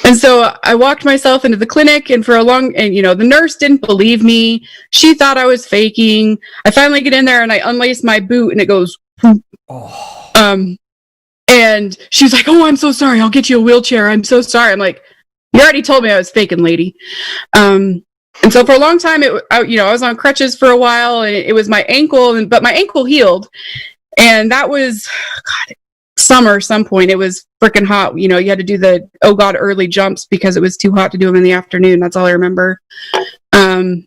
And so I walked myself into the clinic, and the nurse didn't believe me. She thought I was faking. I finally get in there and I unlace my boot, and it goes, oh. And she's like, oh, I'm so sorry. I'll get you a wheelchair. I'm so sorry. I'm like, you already told me I was faking, lady. And so for a long time, I was on crutches for a while, and it was my ankle, but my ankle healed. And that was, God, summer, some point. It was freaking hot. You had to do the, early jumps because it was too hot to do them in the afternoon. That's all I remember. And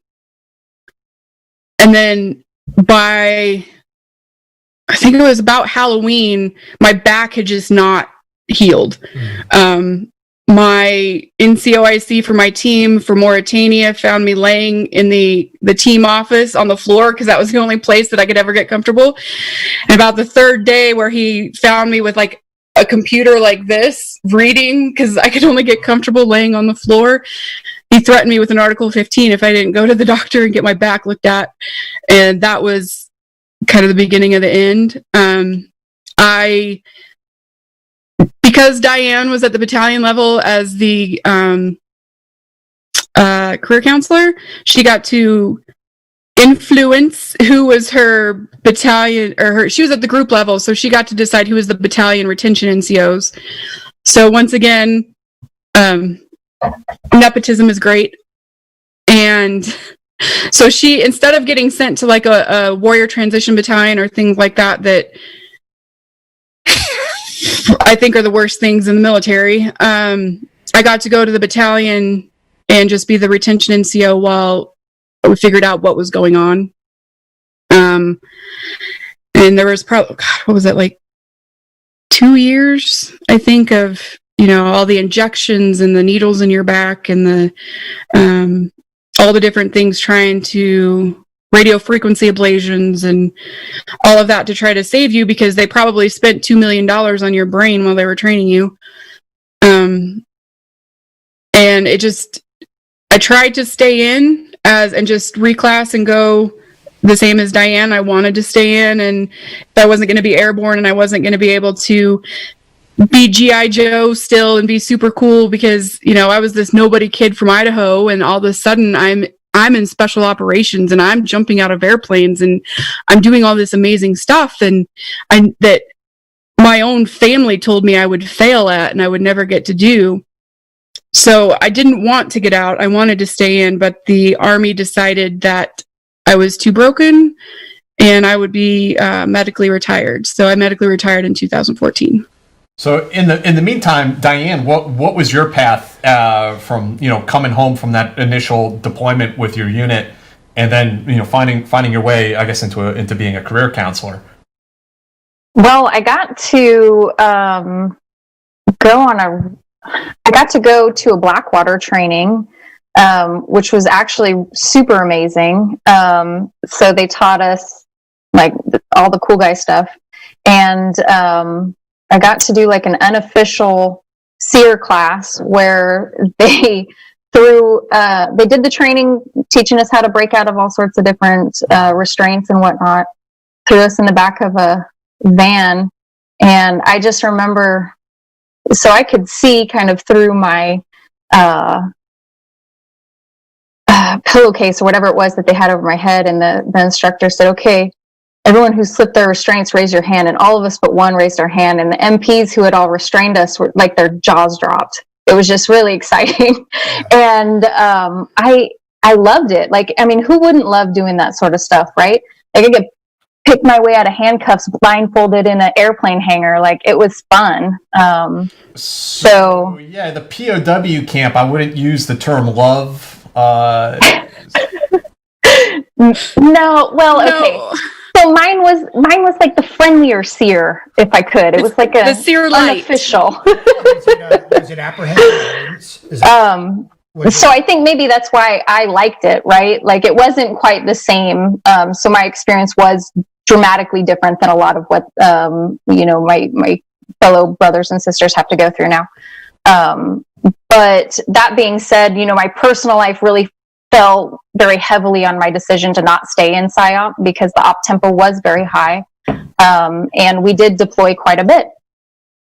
then I think it was about Halloween, my back had just not healed. My NCOIC for my team for Mauritania found me laying in the team office on the floor because that was the only place that I could ever get comfortable. And about the third day, where he found me with like a computer like this reading because I could only get comfortable laying on the floor, he threatened me with an Article 15 if I didn't go to the doctor and get my back looked at. And that was kind of the beginning of the end. Because Diane was at the battalion level as the career counselor, she got to influence who was her battalion, she was at the group level, so she got to decide who was the battalion retention NCOs. So once again, nepotism is great. And so she, instead of getting sent to like a warrior transition battalion or things like that I think are the worst things in the military, I got to go to the battalion and just be the retention NCO while we figured out what was going on. And there was probably, what was it, like 2 years, I think, of, all the injections and the needles in your back and the all the different things, trying to radio frequency ablations and all of that to try to save you, because they probably spent $2 million on your brain while they were training you. And I tried to stay in and just reclass and go the same as Diane. I wanted to stay in, and I wasn't going to be airborne, and I wasn't going to be able to be G.I. Joe still and be super cool because, I was this nobody kid from Idaho, and all of a sudden I'm in special operations and I'm jumping out of airplanes and I'm doing all this amazing stuff and that my own family told me I would fail at and I would never get to do. So I didn't want to get out. I wanted to stay in, but the Army decided that I was too broken and I would be medically retired. So I medically retired in 2014. So in the meantime, Diane, what was your path from coming home from that initial deployment with your unit, and then finding your way, I guess, into being a career counselor? Well, I got to go to a Blackwater training, which was actually super amazing. So they taught us like all the cool guy stuff, and I got to do like an unofficial SEER class where they did the training, teaching us how to break out of all sorts of different restraints and whatnot, threw us in the back of a van. And I just remember, so I could see kind of through my pillowcase or whatever it was that they had over my head. And the instructor said, okay, everyone who slipped their restraints, raise your hand. And all of us but one raised our hand. And the MPs who had all restrained us were like, their jaws dropped. It was just really exciting. And I loved it. Like, I mean, who wouldn't love doing that sort of stuff, right? Like, I could pick my way out of handcuffs blindfolded in an airplane hangar. Like, it was fun. So yeah, the POW camp, I wouldn't use the term love. No, well, okay. So mine was like the friendlier SEER, if I could. It was like the SEER light. Unofficial. Was it apprehension? So I think maybe that's why I liked it, right? Like, it wasn't quite the same. So my experience was dramatically different than a lot of what my fellow brothers and sisters have to go through now. But that being said, my personal life really fell very heavily on my decision to not stay in PSYOP because the op tempo was very high. And we did deploy quite a bit.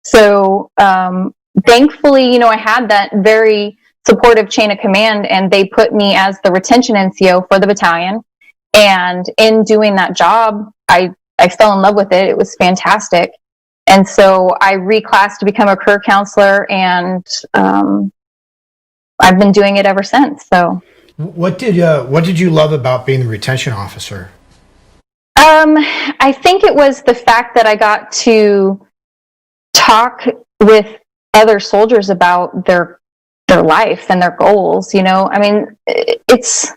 So thankfully, I had that very supportive chain of command, and they put me as the retention NCO for the battalion. And in doing that job, I fell in love with it. It was fantastic. And so I reclassed to become a career counselor, and I've been doing it ever since. So What did you love about being the retention officer? I think it was the fact that I got to talk with other soldiers about their life and their goals. I mean, it's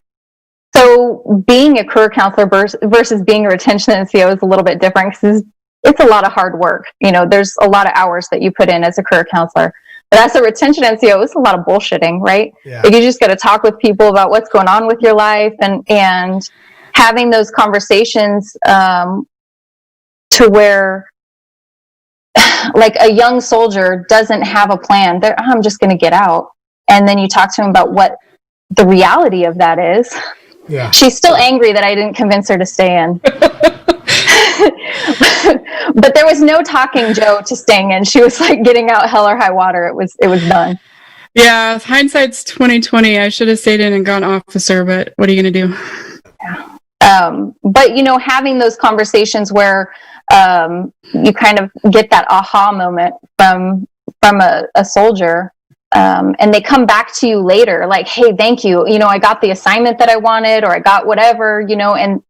so being a career counselor versus being a retention NCO is a little bit different because it's a lot of hard work. There's a lot of hours that you put in as a career counselor. But as a retention NCO, it's a lot of bullshitting, right? Yeah. Like you just got to talk with people about what's going on with your life and having those conversations to where like a young soldier doesn't have a plan. I'm just going to get out. And then you talk to him about what the reality of that is. Yeah. She's still angry that I didn't convince her to stay in. But there was no talking Joe to staying in. She was like getting out hell or high water. It was done. Yeah, hindsight's 2020. I should have stayed in and gone officer, but what are you going to do? Yeah. But having those conversations where you kind of get that aha moment from a soldier, and they come back to you later, like, "Hey, thank you. I got the assignment that I wanted, or I got whatever. And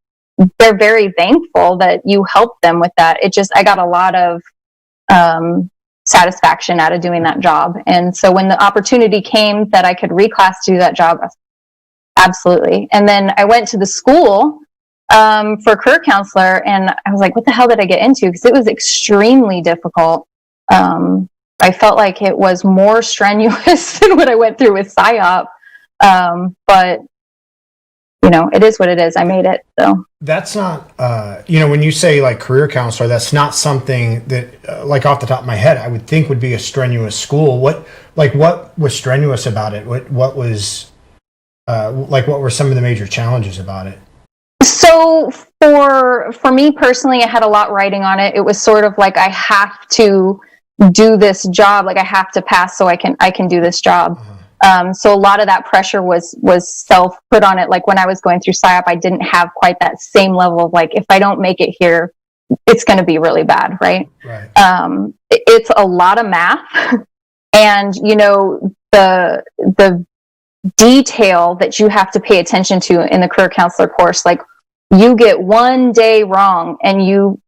they're very thankful that you helped them with that. I got a lot of satisfaction out of doing that job. And so when the opportunity came that I could reclass to do that job, absolutely. And then I went to the school for career counselor, and I was like, what the hell did I get into? Because it was extremely difficult. I felt like it was more strenuous than what I went through with PSYOP. But it is what it is. I made it. So that's not, when you say like career counselor, that's not something that, like off the top of my head, I would think would be a strenuous school. What was strenuous about it? What was, what were some of the major challenges about it? So for me personally, I had a lot writing on it. It was sort of like, I have to do this job. Like I have to pass so I can do this job. So a lot of that pressure was self put on it. Like when I was going through PSYOP, I didn't have quite that same level of like, if I don't make it here, it's going to be really bad. Right. It's a lot of math and, the detail that you have to pay attention to in the career counselor course. Like you get one day wrong and you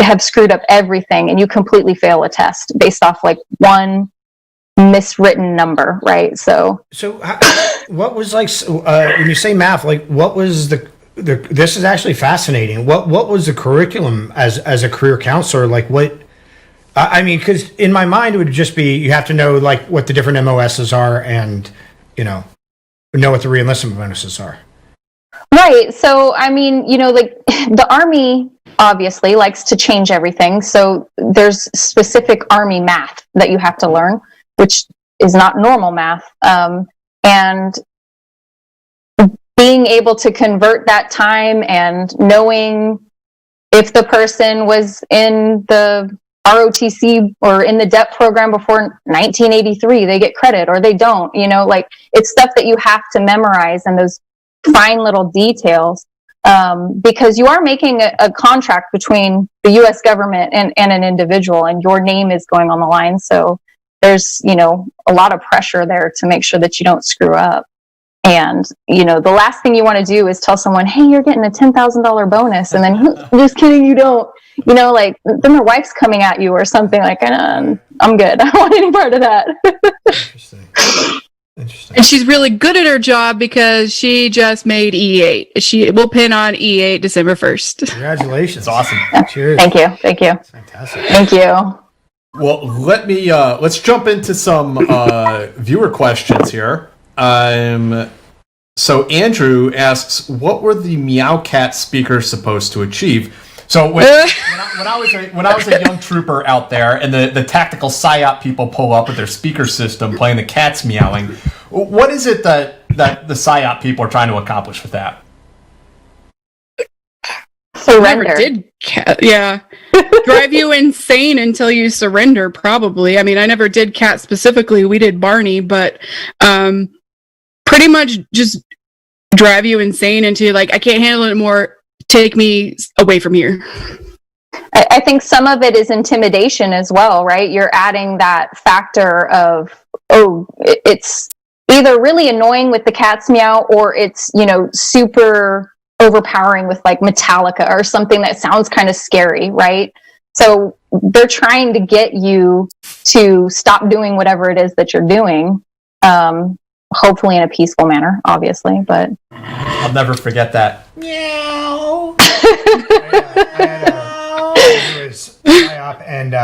have screwed up everything and you completely fail a test based off like one miswritten number, right? So what was like when you say math, like what was the this is actually fascinating. What was the curriculum as a career counselor? Like what I mean, because in my mind it would just be you have to know like what the different MOSs are and know what the re-enlistment bonuses are. Right. So I mean, like the Army obviously likes to change everything. So there's specific Army math that you have to learn, which is not normal math. And being able to convert that time and knowing if the person was in the ROTC or in the DEP program before 1983, they get credit or they don't, like it's stuff that you have to memorize and those fine little details. Because you are making a contract between the U.S. government and an individual, and your name is going on the line. So there's, a lot of pressure there to make sure that you don't screw up. And, the last thing you want to do is tell someone, hey, you're getting a $10,000 bonus. And then, just kidding, you don't, like then their wife's coming at you or something like, I'm good. I don't want any part of that. Interesting. And she's really good at her job because she just made E8. She will pin on E8 December 1st. Congratulations. That's awesome. Cheers. Thank you. That's fantastic. Thank you. Well, let's jump into some viewer questions here. So Andrew asks, what were the Meowcat speakers supposed to achieve? So when I was a young trooper out there, and the tactical PSYOP people pull up with their speaker system playing the cats meowing, what is it that the PSYOP people are trying to accomplish with that? Surrender. Drive you insane until you surrender, probably. I mean, I never did cat specifically. We did Barney, but pretty much just drive you insane into like, I can't handle it more. Take me away from here. I think some of it is intimidation as well, right? You're adding that factor of, it's either really annoying with the cat's meow, or it's, super overpowering with like Metallica or something that sounds kind of scary, right? So they're trying to get you to stop doing whatever it is that you're doing, hopefully in a peaceful manner, obviously, but I'll never forget that. Meow. I was PSYOP, and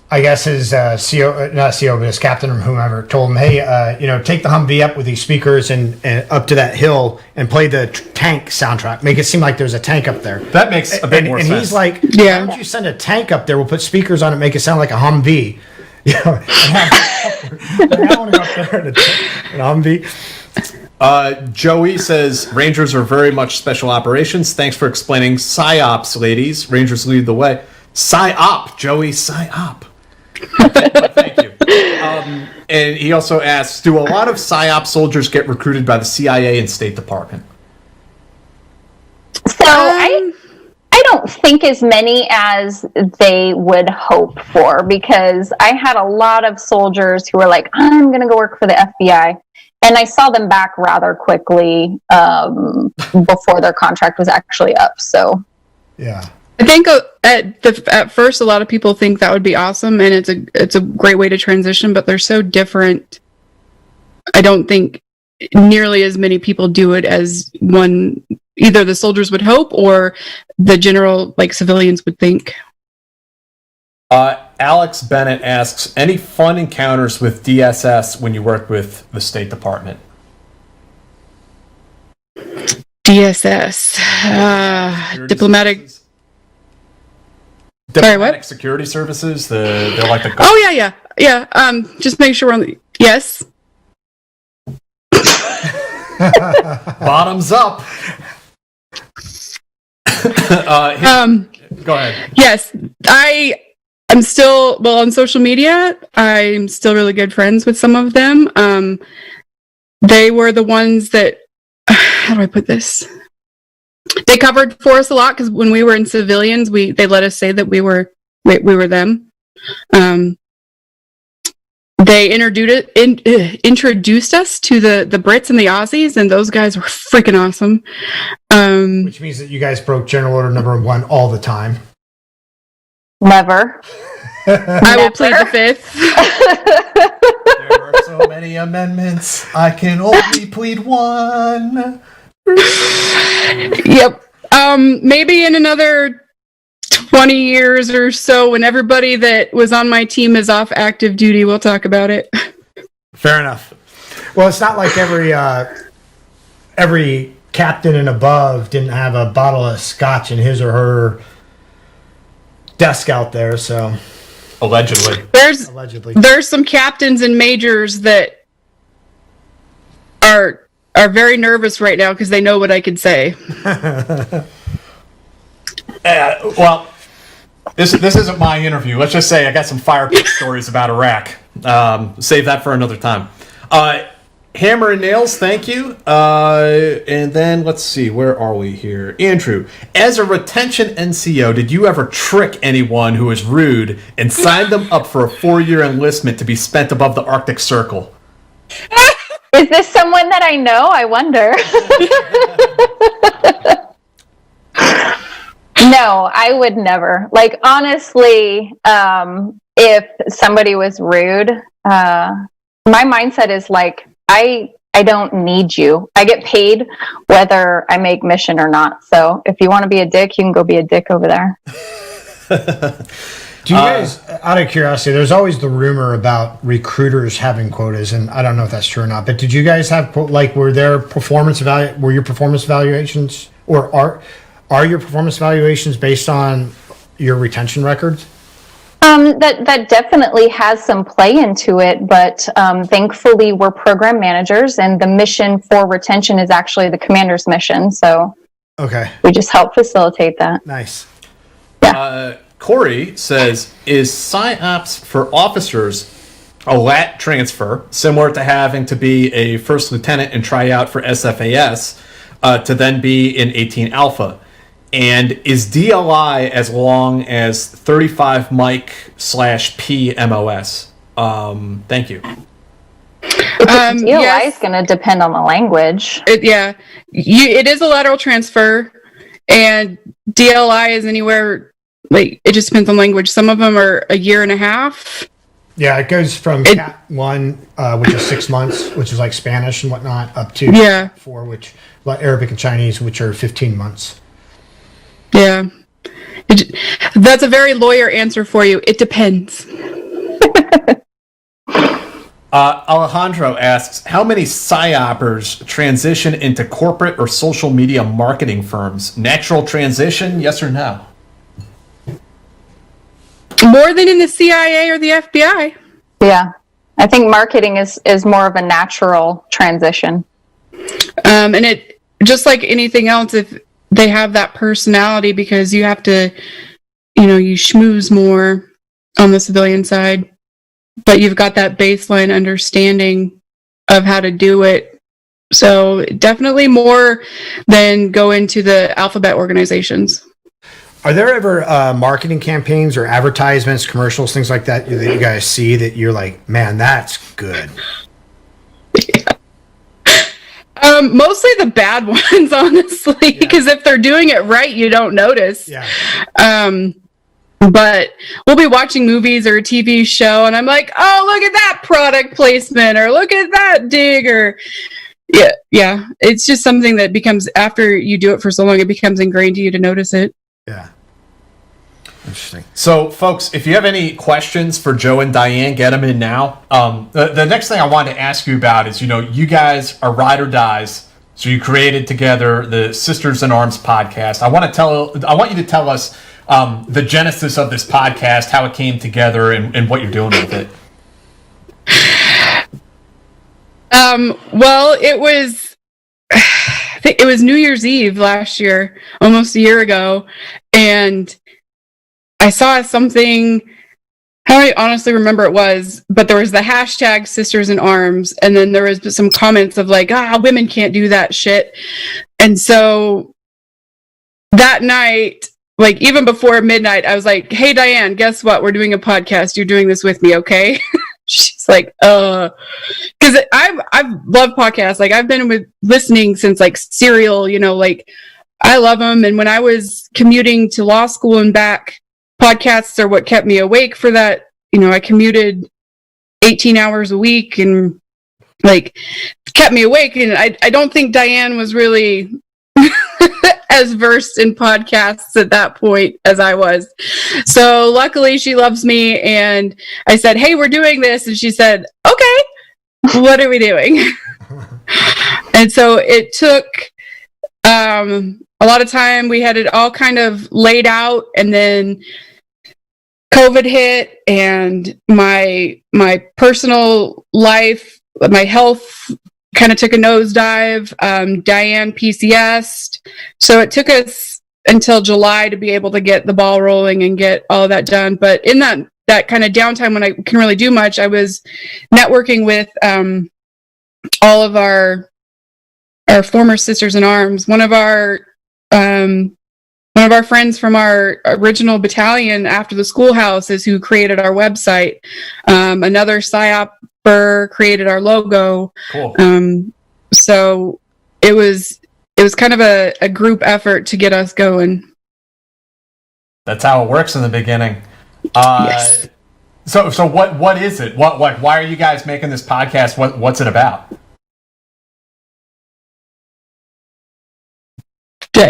I guess his CO, not CO, but his captain or whomever told him, hey, take the Humvee up with these speakers and up to that hill and play the tank soundtrack. Make it seem like there's a tank up there. That makes a bit more sense. And he's like, Yeah. why don't you send a tank up there? We'll put speakers on it, make it sound like a Humvee. And I want to go up there in an Humvee. Joey says, Rangers are very much special operations. Thanks for explaining PSYOPs, ladies. Rangers lead the way. PSYOP, Joey, PSYOP. Thank you. And he also asks, do a lot of PSYOP soldiers get recruited by the CIA and State Department? so I don't think as many as they would hope for, because I had a lot of soldiers who were like, I'm going to go work for the FBI. And I saw them back rather quickly before their contract was actually up. So, Yeah. I think at first a lot of people think that would be awesome, and it's a great way to transition, but they're so different. I don't think nearly as many people do it as either the soldiers would hope or the general civilians would think. Alex Bennett asks, any fun encounters with DSS when you worked with the State Department? DSS, diplomatic. Sorry, what? Security services. They're like the. Oh yeah. Just make sure we're on the. Yes. Bottoms up. Go ahead. Yes, I'm still on social media. I'm still really good friends with some of them. They were the ones that. How do I put this? They covered for us a lot because when we were in civilians, they let us say that we were them. They introduced us to the Brits and the Aussies, and those guys were freaking awesome. Which means that you guys broke General Order number 1 all the time. never. I will plead the fifth. There are so many amendments. I can only plead one. Yep. Maybe in another 20 years or so, when everybody that was on my team is off active duty, we'll talk about it. Fair enough. Well, it's not like every captain and above didn't have a bottle of scotch in his or her desk out there, so Allegedly. There's some captains and majors that are very nervous right now because they know what I could say. Well, this isn't my interview. Let's just say I got some fire pit stories about Iraq. Save that for another time. Hammer and Nails, thank you. And then let's see, where are we here? Andrew, as a retention NCO, did you ever trick anyone who was rude and sign them up for a 4-year enlistment to be spent above the Arctic Circle? Is this someone that I know? I wonder. No, I would never. Like, honestly, if somebody was rude, my mindset is like, I don't need you. I get paid whether I make mission or not. So if you want to be a dick, you can go be a dick over there. Do you guys, out of curiosity, there's always the rumor about recruiters having quotas, and I don't know if that's true or not, but did you guys have, were your performance evaluations, or are your performance evaluations based on your retention records? That definitely has some play into it, but thankfully we're program managers, and the mission for retention is actually the commander's mission. So okay, we just help facilitate that. Nice. Yeah. Corey says, is PSYOPs for officers a lat transfer, similar to having to be a first lieutenant and try out for SFAS to then be in 18 Alpha? And is DLI as long as 35 mic /P MOS? Thank you. DLI Yes. is going to depend on the language. It is a lateral transfer, and DLI is anywhere, like, it just depends on language. Some of them are a year and a half. Yeah, it goes from Cat 1, which is 6 months, which is like Spanish and whatnot, up to 4, which like Arabic and Chinese, which are 15 months. Yeah. That's a very lawyer answer for you. It depends. Alejandro asks, how many PSYOPers transition into corporate or social media marketing firms? Natural transition, yes or no? More than in the CIA or the FBI. Yeah. I think marketing is more of a natural transition. And it, just like anything else, if they have that personality, because you have to, you schmooze more on the civilian side, but you've got that baseline understanding of how to do it. So definitely more than go into the alphabet organizations. Are there ever marketing campaigns or advertisements, commercials, things like that you guys see that you're like, man, that's good? Mostly the bad ones, honestly, because if they're doing it right, you don't notice. Yeah. But we'll be watching movies or a TV show, and I'm like, oh, look at that product placement, or look at that dig, or yeah. It's just something that becomes, after you do it for so long, it becomes ingrained to you to notice it. Yeah. Interesting. So, folks, if you have any questions for Joe and Diane, get them in now. The next thing I wanted to ask you about is, you guys are ride or dies. So you created together the Sisters in Arms podcast. I want you to tell us the genesis of this podcast, how it came together, and what you're doing with it. Well, I think it was New Year's Eve last year, almost a year ago, and I saw something, I don't honestly remember it was, but there was the hashtag Sisters in Arms, and then there was some comments of like, women can't do that shit. And so that night, like even before midnight, I was like, hey, Diane, guess what? We're doing a podcast. You're doing this with me, okay? She's like, because I've loved podcasts. Like I've been listening since like Serial, like I love them. And when I was commuting to law school and back, podcasts are what kept me awake for that. I commuted 18 hours a week and like kept me awake. And I don't think Diane was really as versed in podcasts at that point as I was. So luckily she loves me. And I said, hey, we're doing this. And she said, okay, what are we doing? And so it took a lot of time. We had it all kind of laid out, and then COVID hit, and my personal life, my health kind of took a nosedive. Diann PCS'd. So it took us until July to be able to get the ball rolling and get all of that done. But in that kind of downtime when I couldn't really do much, I was networking with all of our former Sisters in Arms. One of our friends from our original battalion after the schoolhouse is who created our website. Another PSYOPer created our logo. Cool. So it was kind of a group effort to get us going. That's how it works in the beginning. Yes. So what is it? Why are you guys making this podcast? What's it about?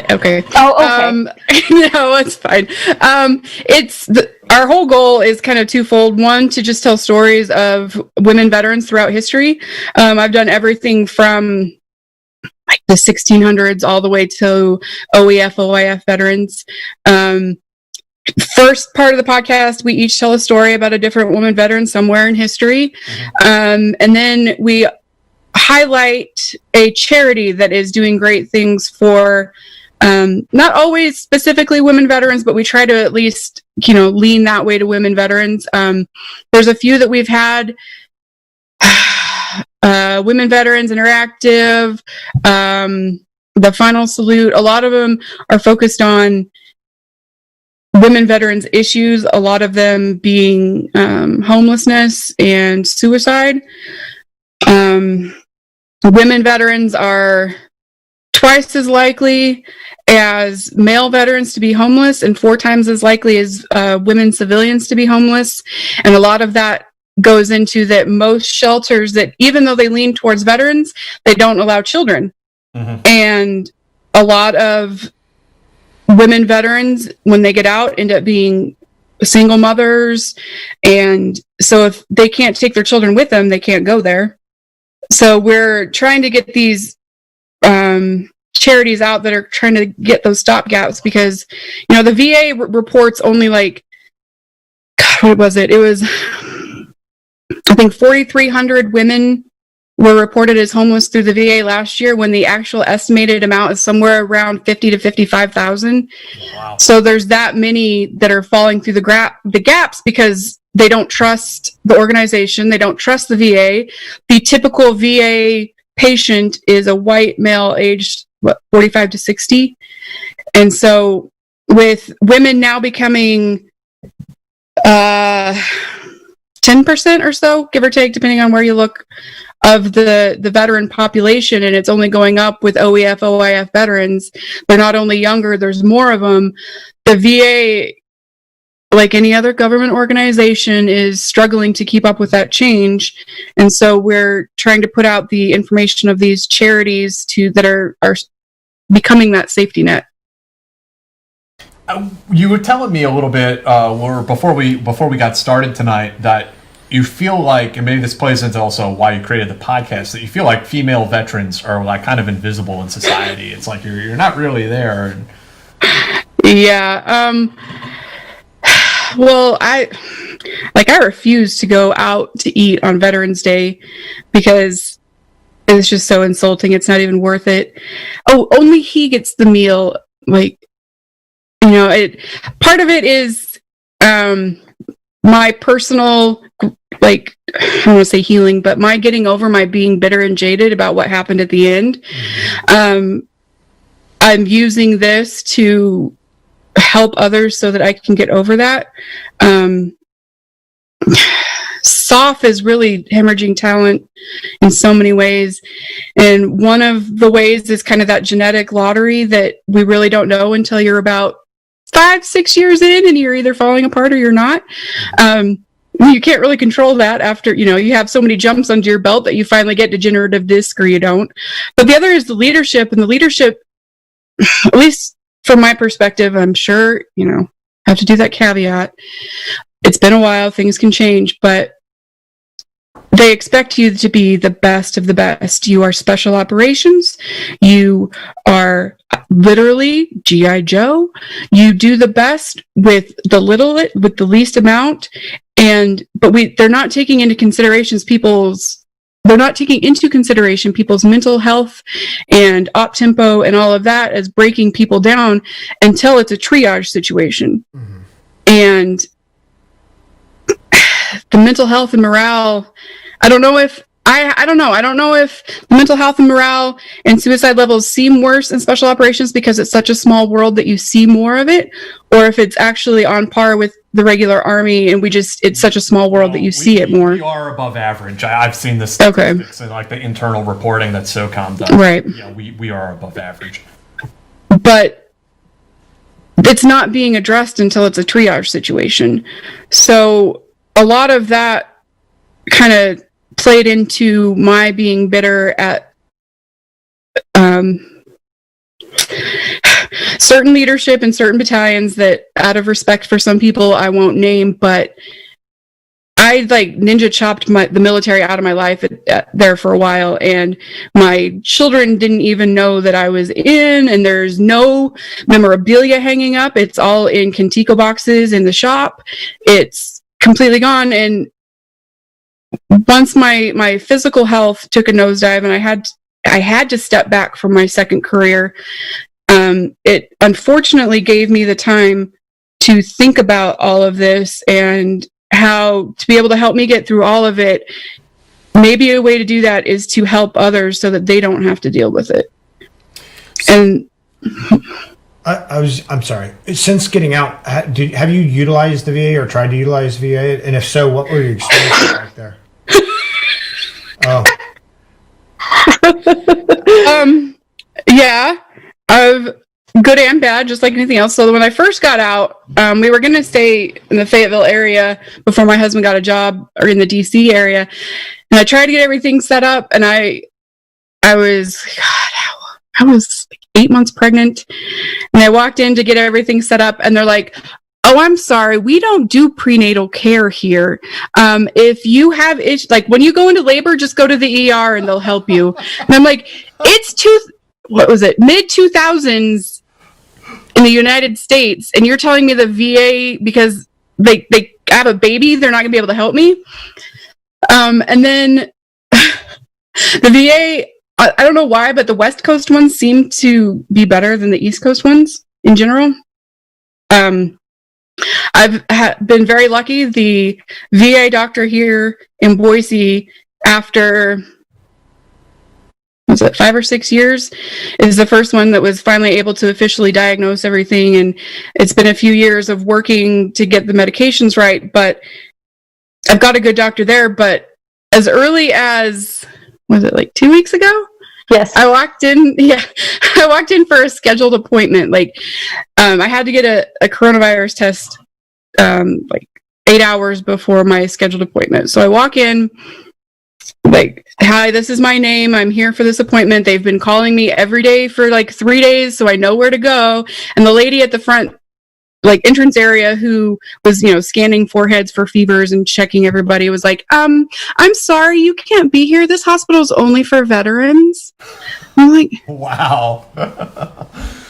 Okay. Oh, okay. No, it's fine. Our whole goal is kind of twofold. One, to just tell stories of women veterans throughout history. I've done everything from like the 1600s all the way to OEF, OIF veterans. First part of the podcast, we each tell a story about a different woman veteran somewhere in history. And then we highlight a charity that is doing great things for not always specifically women veterans, but we try to at least lean that way to women veterans. There's a few that we've had, Women Veterans Interactive, The Final Salute. A lot of them are focused on women veterans issues, a lot of them being homelessness and suicide. Women veterans are twice as likely as male veterans to be homeless and 4 times as likely as women civilians to be homeless. And a lot of that goes into that most shelters, that even though they lean towards veterans, they don't allow children. Mm-hmm. And a lot of women veterans, when they get out, end up being single mothers. And so if they can't take their children with them, they can't go there. So we're trying to get these charities out that are trying to get those stopgaps, because, you know, the VA reports only like, God, what was it? It was, I think 4,300 women were reported as homeless through the VA last year, when the actual estimated amount is somewhere around 50 to 55,000. Wow. So there's that many that are falling through the gaps because they don't trust the organization. They don't trust the VA. The typical VA patient is a white male aged 45 to 60. And so with women now becoming 10% or so, give or take, depending on where you look, of the veteran population, and it's only going up with OEF, OIF veterans. They're not only younger, there's more of them. The VA, like any other government organization, is struggling to keep up with that change. And so we're trying to put out the information of these charities that are becoming that safety net. You were telling me a little bit before we got started tonight that you feel like, and maybe this plays into also why you created the podcast, that you feel like female veterans are like kind of invisible in society. It's like you're not really there. Yeah. Well, I refuse to go out to eat on Veterans Day because it's just so insulting. It's not even worth it. Oh, only he gets the meal. Like, you know, part of it is my personal, like, I don't want to say healing, but my getting over my being bitter and jaded about what happened at the end. I'm using this to help others so that I can get over that. SOF is really hemorrhaging talent in so many ways. And one of the ways is kind of that genetic lottery that we really don't know until you're about 5-6 years in and you're either falling apart or you're not. You can't really control that after, you know, you have so many jumps under your belt that you finally get degenerative disc or you don't. But the other is the leadership, and the leadership, at least from my perspective, I'm sure, you know, I have to do that caveat. It's been a while, things can change, but they expect you to be the best of the best. You are special operations. You are literally G.I. Joe. You do the best with the least amount. But they're not taking into consideration people's mental health and op tempo and all of that as breaking people down until it's a triage situation. Mm-hmm. And the mental health and morale, I don't know if the mental health and morale and suicide levels seem worse in special operations because it's such a small world that you see more of it, or if it's actually on par with the regular Army and it's such a small world that you see it more. We are above average. I've seen the statistics and like the internal reporting that SOCOM does. Right. Yeah, we are above average. But it's not being addressed until it's a triage situation. So a lot of that kind of played into my being bitter at certain leadership in certain battalions that, out of respect for some people, I won't name, but I like ninja chopped the military out of my life there for a while, and my children didn't even know that I was in, and there's no memorabilia hanging up. It's all in Contico boxes in the shop. It's completely gone. And once my physical health took a nosedive and I had to step back from my second career, it unfortunately gave me the time to think about all of this and how to be able to help me get through all of it. Maybe a way to do that is to help others so that they don't have to deal with it. And I'm sorry. Since getting out, have you utilized the VA or tried to utilize VA? And if so, what were your experiences like there? Oh, Yeah, good and bad, just like anything else. So when I first got out, we were going to stay in the Fayetteville area before my husband got a job, or in the DC area. And I tried to get everything set up, and I was like 8 months pregnant, and I walked in to get everything set up, and they're like, "Oh, I'm sorry, we don't do prenatal care here. If you have like when you go into labor, just go to the ER and they'll help you." And I'm like, "It's mid 2000s in the United States, and you're telling me the VA, because they have a baby, they're not gonna be able to help me?" And then the VA, I don't know why, but the West Coast ones seem to be better than the East Coast ones in general. I've been very lucky. The VA doctor here in Boise, after 5 or 6 years, is the first one that was finally able to officially diagnose everything. And it's been a few years of working to get the medications right, but I've got a good doctor there. But as early as, was it like 2 weeks ago? Yes. I walked in for a scheduled appointment. Like, I had to get a coronavirus test, like 8 hours before my scheduled appointment. So I walk in, like, "Hi, this is my name. I'm here for this appointment. They've been calling me every day for like 3 days, so I know where to go." And the lady at the front, like, entrance area, who was, scanning foreheads for fevers and checking everybody, was like, "I'm sorry, you can't be here. This hospital's only for veterans." I'm like, Wow.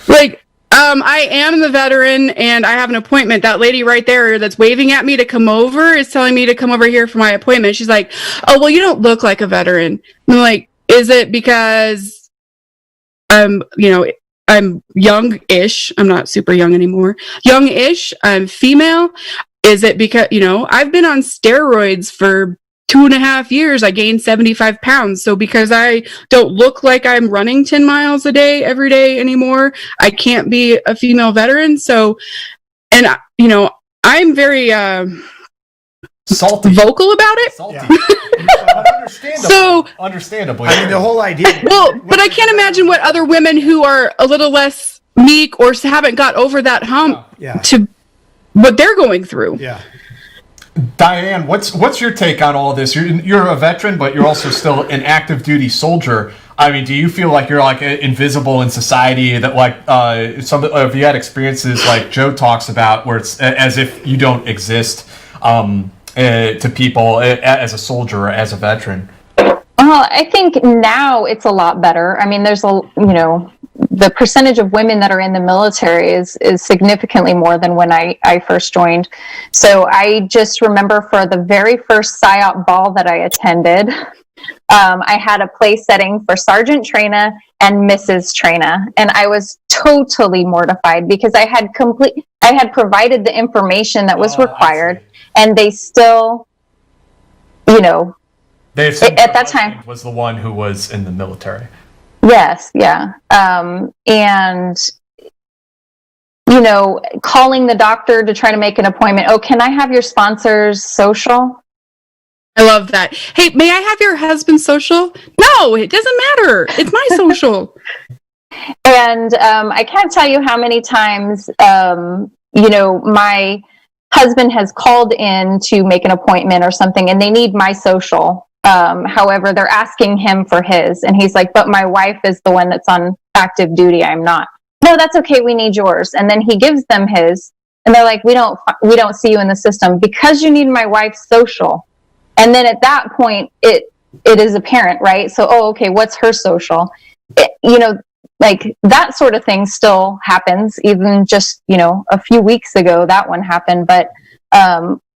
like, I am the veteran and I have an appointment. That lady right there that's waving at me to come over is telling me to come over here for my appointment. She's like, "Oh, well, you don't look like a veteran." I'm like, "Is it because I'm young-ish? I'm not super young anymore. Young-ish. I'm female. Is it because, I've been on steroids for 2.5 years. I gained 75 pounds. So because I don't look like I'm running 10 miles a day every day anymore, I can't be a female veteran." So, and I'm very Salty. vocal about it. Salty. Understandable. Understandably. I mean, the whole idea. Well, but I can't imagine what other women who are a little less meek or haven't got over that hump to what they're going through. Yeah. Diane, what's your take on all of this? You're a veteran, but you're also still an active duty soldier. I mean, do you feel like you're like invisible in society? That like have you had experiences like Joe talks about, where it's as if you don't exist to people as a soldier or as a veteran? Well, I think now it's a lot better. I mean, there's the percentage of women that are in the military is significantly more than when I first joined. So I just remember for the very first PSYOP ball that I attended, I had a place setting for Sergeant Trina and Mrs. Trina, and I was totally mortified because I had provided the information that was required, and they still, They at that time was the one who was in the military. Yes, yeah. And, calling the doctor to try to make an appointment. "Oh, can I have your sponsor's social?" I love that. "Hey, may I have your husband's social?" "No, it doesn't matter. It's my social." And I can't tell you how many times, my husband has called in to make an appointment or something, and they need my social. However, they're asking him for his, and he's like, "But my wife is the one that's on active duty. I'm not." "No, that's okay. We need yours." And then he gives them his, and they're like, we don't see you in the system because you need my wife's social." And then at that point, it is apparent, right? So, "Oh, okay, what's her social?" Like that sort of thing still happens. Even just, a few weeks ago, that one happened. But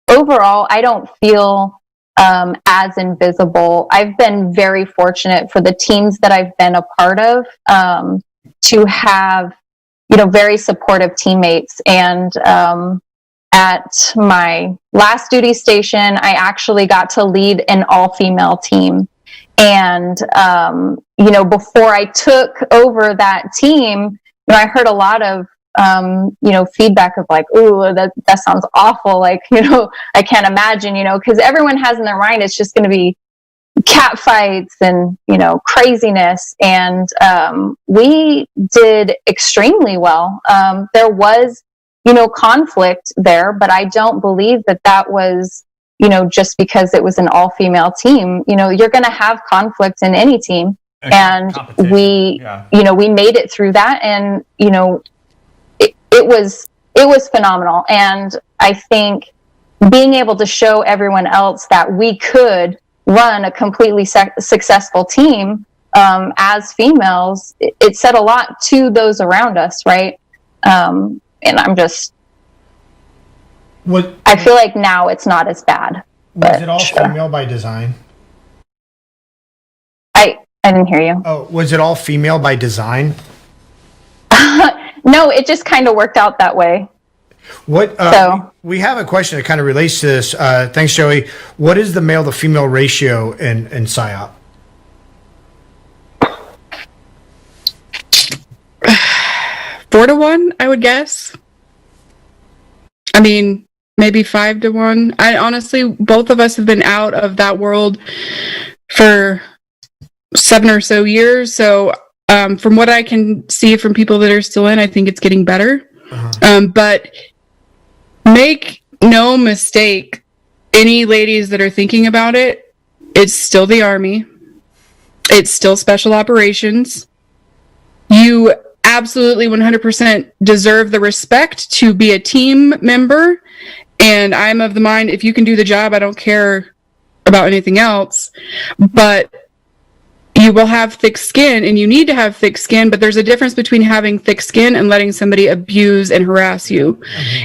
overall, I don't feel as invisible. I've been very fortunate for the teams that I've been a part of to have, very supportive teammates. And at my last duty station, I actually got to lead an all-female team. And, before I took over that team, I heard a lot of feedback of like, "Ooh, that sounds awful." Like, I can't imagine, because everyone has in their mind it's just going to be, cat fights and, craziness. And we did extremely well. There was, conflict there, but I don't believe that was, just because it was an all-female team. You're going to have conflict in any team. And we, we made it through that. And, it was phenomenal. And I think being able to show everyone else that we could run a completely successful team as females, it said a lot to those around us, right? And I'm just, I feel like now it's not as bad. Was it all female by design? I didn't hear you. Oh, was it all female by design? No, it just kind of worked out that way. We have a question that kind of relates to this. Thanks, Joey. What is the male to female ratio in PSYOP? 4-to-1, I would guess. I mean, maybe 5-to-1. I honestly, both of us have been out of that world for 7 or so years. So from what I can see from people that are still in, I think it's getting better. But make no mistake, any ladies that are thinking about it, it's still the Army. It's still special operations. You absolutely 100% deserve the respect to be a team member. And I'm of the mind, if you can do the job, I don't care about anything else. But you will have thick skin, and you need to have thick skin, but there's a difference between having thick skin and letting somebody abuse and harass you.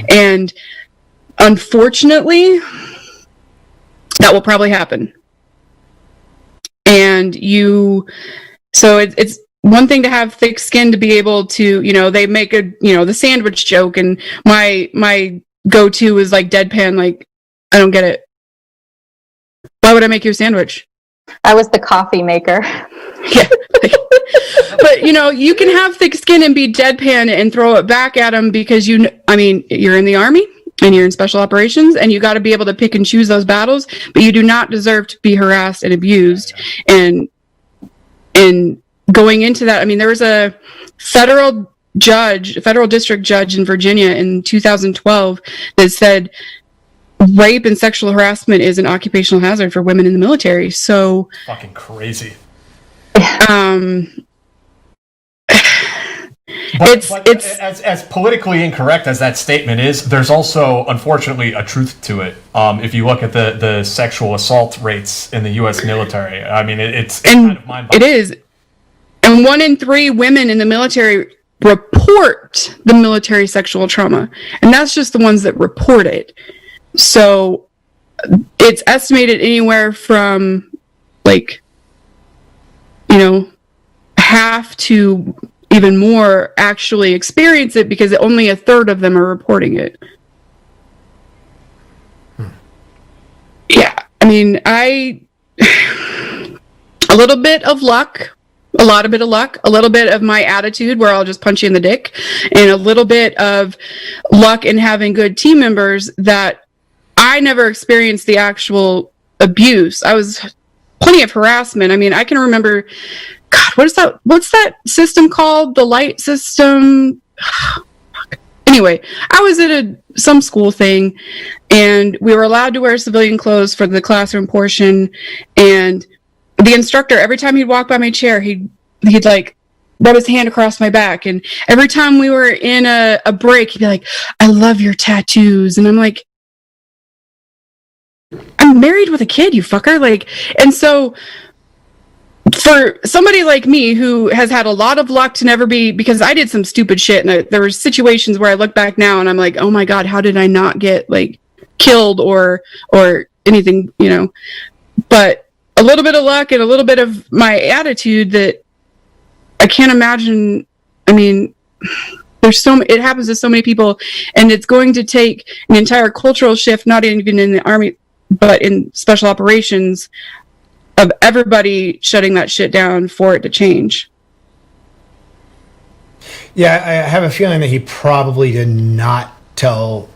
And unfortunately, that will probably happen. And so it's one thing to have thick skin to be able to, they make the sandwich joke, and my go-to is like deadpan, like, I don't get it. Why would I make you a sandwich? I was the coffee maker. Yeah. But, you can have thick skin and be deadpan and throw it back at them because you're in the Army and you're in special operations, and you got to be able to pick and choose those battles, but you do not deserve to be harassed and abused. And going into that, there was a federal district judge in Virginia in 2012 that said rape and sexual harassment is an occupational hazard for women in the military. So fucking crazy. It's as politically incorrect as that statement is, there's also unfortunately a truth to it. If you look at the sexual assault rates in the U.S. military, it's kind of mind-boggling. It is, and 1 in 3 women in the military report the military sexual trauma, and that's just the ones that report it. So it's estimated anywhere from half to even more actually experience it, because only 1/3 of them are reporting it. Yeah, a little bit of luck, a little bit of my attitude where I'll just punch you in the dick, and a little bit of luck in having good team members that I never experienced the actual abuse. I was plenty of harassment. I can remember, God, what's that system called? The light system? Anyway, I was at some school thing, and we were allowed to wear civilian clothes for the classroom portion, and the instructor, every time he'd walk by my chair, he'd like rub his hand across my back, and every time we were in a break, he'd be like, "I love your tattoos," and I'm like, I'm married with a kid, you fucker. And so for somebody like me who has had a lot of luck to never be, because I did some stupid shit, and there were situations where I look back now and I'm like, oh my God, how did I not get killed or anything, but a little bit of luck and a little bit of my attitude that I can't imagine. It happens to so many people, and it's going to take an entire cultural shift, not even in the Army, but in special operations, of everybody shutting that shit down for it to change. Yeah, I have a feeling that he probably did not tell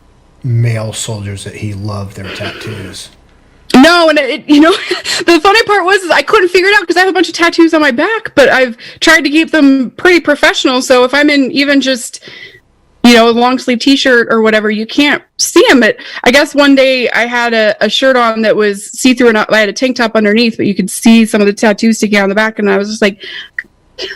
male soldiers that he loved their tattoos. No, know, and the funny part was is I couldn't figure it out because I have a bunch of tattoos on my back, but I've tried to keep them pretty professional. So if I'm in even just, a long sleeve t-shirt or whatever, you can't see them. But I guess one day I had a shirt on that was see-through, and I had a tank top underneath, but you could see some of the tattoos sticking out on the back, and I was just like,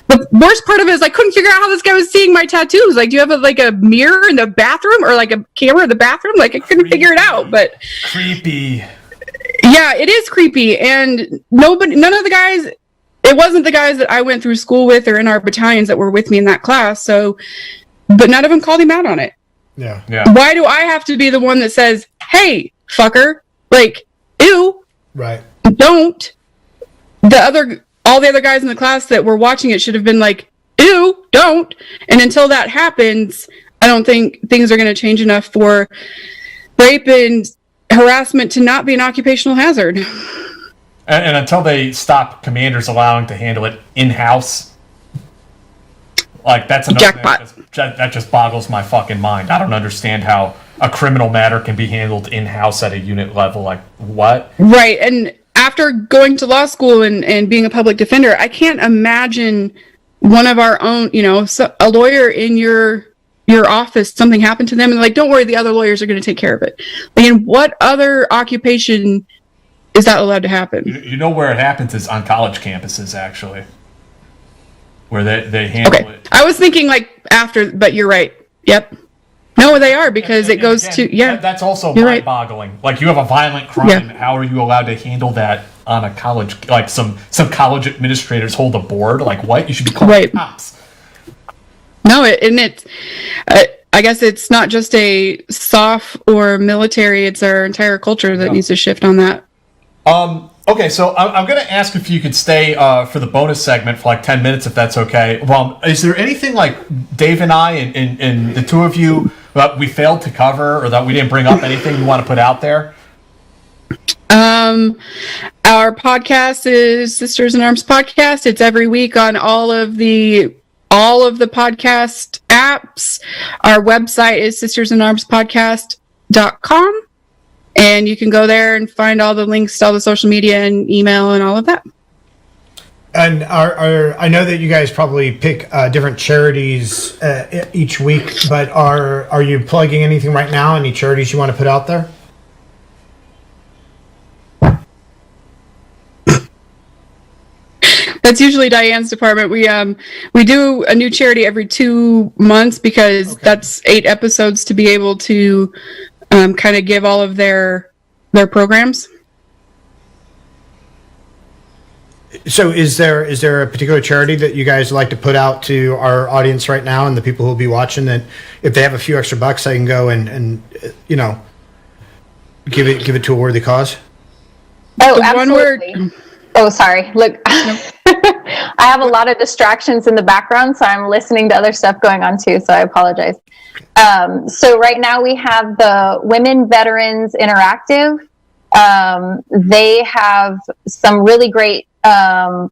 the worst part of it is I couldn't figure out how this guy was seeing my tattoos. Like, do you have a mirror in the bathroom or like a camera in the bathroom? Like, I couldn't figure it out. But creepy. Yeah, it is creepy. And none of the guys, it wasn't the guys that I went through school with or in our battalions that were with me in that class. So, but none of them called him out on it. Yeah. Why do I have to be the one that says, "Hey, fucker," like, ew, right? Don't. All the other guys in the class that were watching it should have been like, ew, don't. And until that happens, I don't think things are going to change enough for rape and harassment to not be an occupational hazard. And until they stop commanders allowing to handle it in-house, like, that's another jackpot. That just boggles my fucking mind. I don't understand how a criminal matter can be handled in-house at a unit level. Like, what? Right. And after going to law school and being a public defender, I can't imagine one of our own, a lawyer in your office, something happened to them, and like, don't worry, the other lawyers are going to take care of it. Like, in what other occupation is that allowed to happen? You know where it happens is on college campuses, actually, where they handle it. I was thinking like after, but you're right. Yep. No, they are, because it goes again, to That's also You're mind-boggling. Right. Like, you have a violent crime. Yeah. How are you allowed to handle that on a college? Like, some college administrators hold a board. Like, what? You should be calling cops. No, I guess it's not just a SOF or military. It's our entire culture that needs to shift on that. Okay, so I'm going to ask if you could stay for the bonus segment for like 10 minutes, if that's okay. Well, is there anything like Dave and I and the two of you that we failed to cover, or that we didn't bring up, anything you want to put out there? Our podcast is Sisters in Arms Podcast. It's every week on all of the podcast apps. Our website is sistersinarmspodcast.com. And you can go there and find all the links to all the social media and email and all of that. And I know that you guys probably pick different charities each week, but are you plugging anything right now? Any charities you want to put out there? That's usually Diane's department. We do a new charity every 2 months because that's 8 episodes to be able to kind of give all of their programs. So is there a particular charity that you guys like to put out to our audience right now and the people who will be watching, that if they have a few extra bucks, they can go and give it to a worthy cause? Oh, absolutely. Oh, sorry. Look, I have a lot of distractions in the background, so I'm listening to other stuff going on too, so I apologize. So right now we have the Women Veterans Interactive. They have some really great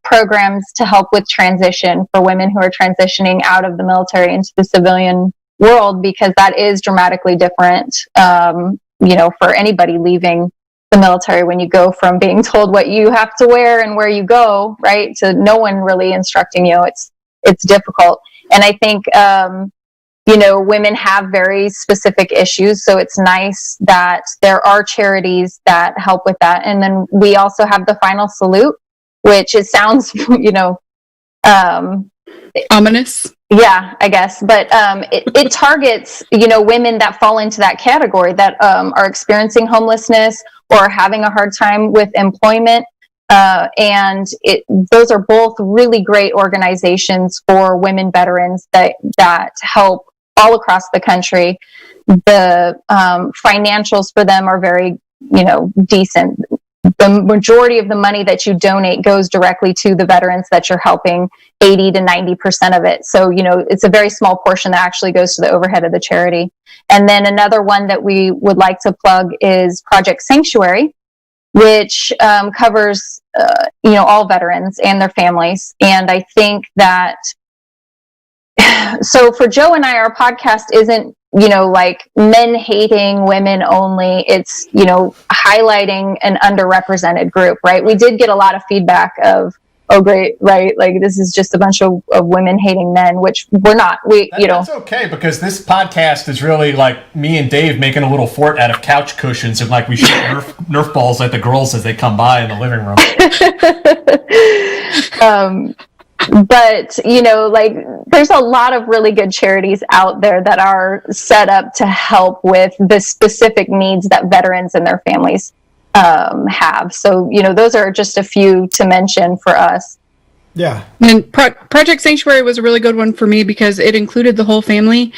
programs to help with transition for women who are transitioning out of the military into the civilian world, because that is dramatically different, for anybody leaving the military, when you go from being told what you have to wear and where you go, right, to no one really instructing you. It's difficult. And I think, women have very specific issues. So it's nice that there are charities that help with that. And then we also have the Final Salute, which it sounds, ominous. Yeah, I guess. But it targets, women that fall into that category, that are experiencing homelessness or having a hard time with employment. And those are both really great organizations for women veterans that help all across the country. The financials for them are very, decent. The majority of the money that you donate goes directly to the veterans that you're helping, 80 to 90% of it. So, it's a very small portion that actually goes to the overhead of the charity. And then another one that we would like to plug is Project Sanctuary, which covers, all veterans and their families. And I think that, so for Joe and I, our podcast isn't like men hating women only. It's, highlighting an underrepresented group, right? We did get a lot of feedback of, oh, great, right? Like, this is just a bunch of women hating men, which we're not. That's okay, because this podcast is really like me and Dave making a little fort out of couch cushions, and like we shoot Nerf balls at the girls as they come by in the living room. But, like, there's a lot of really good charities out there that are set up to help with the specific needs that veterans and their families have. So, those are just a few to mention for us. Yeah. And Project Sanctuary was a really good one for me because it included the whole family.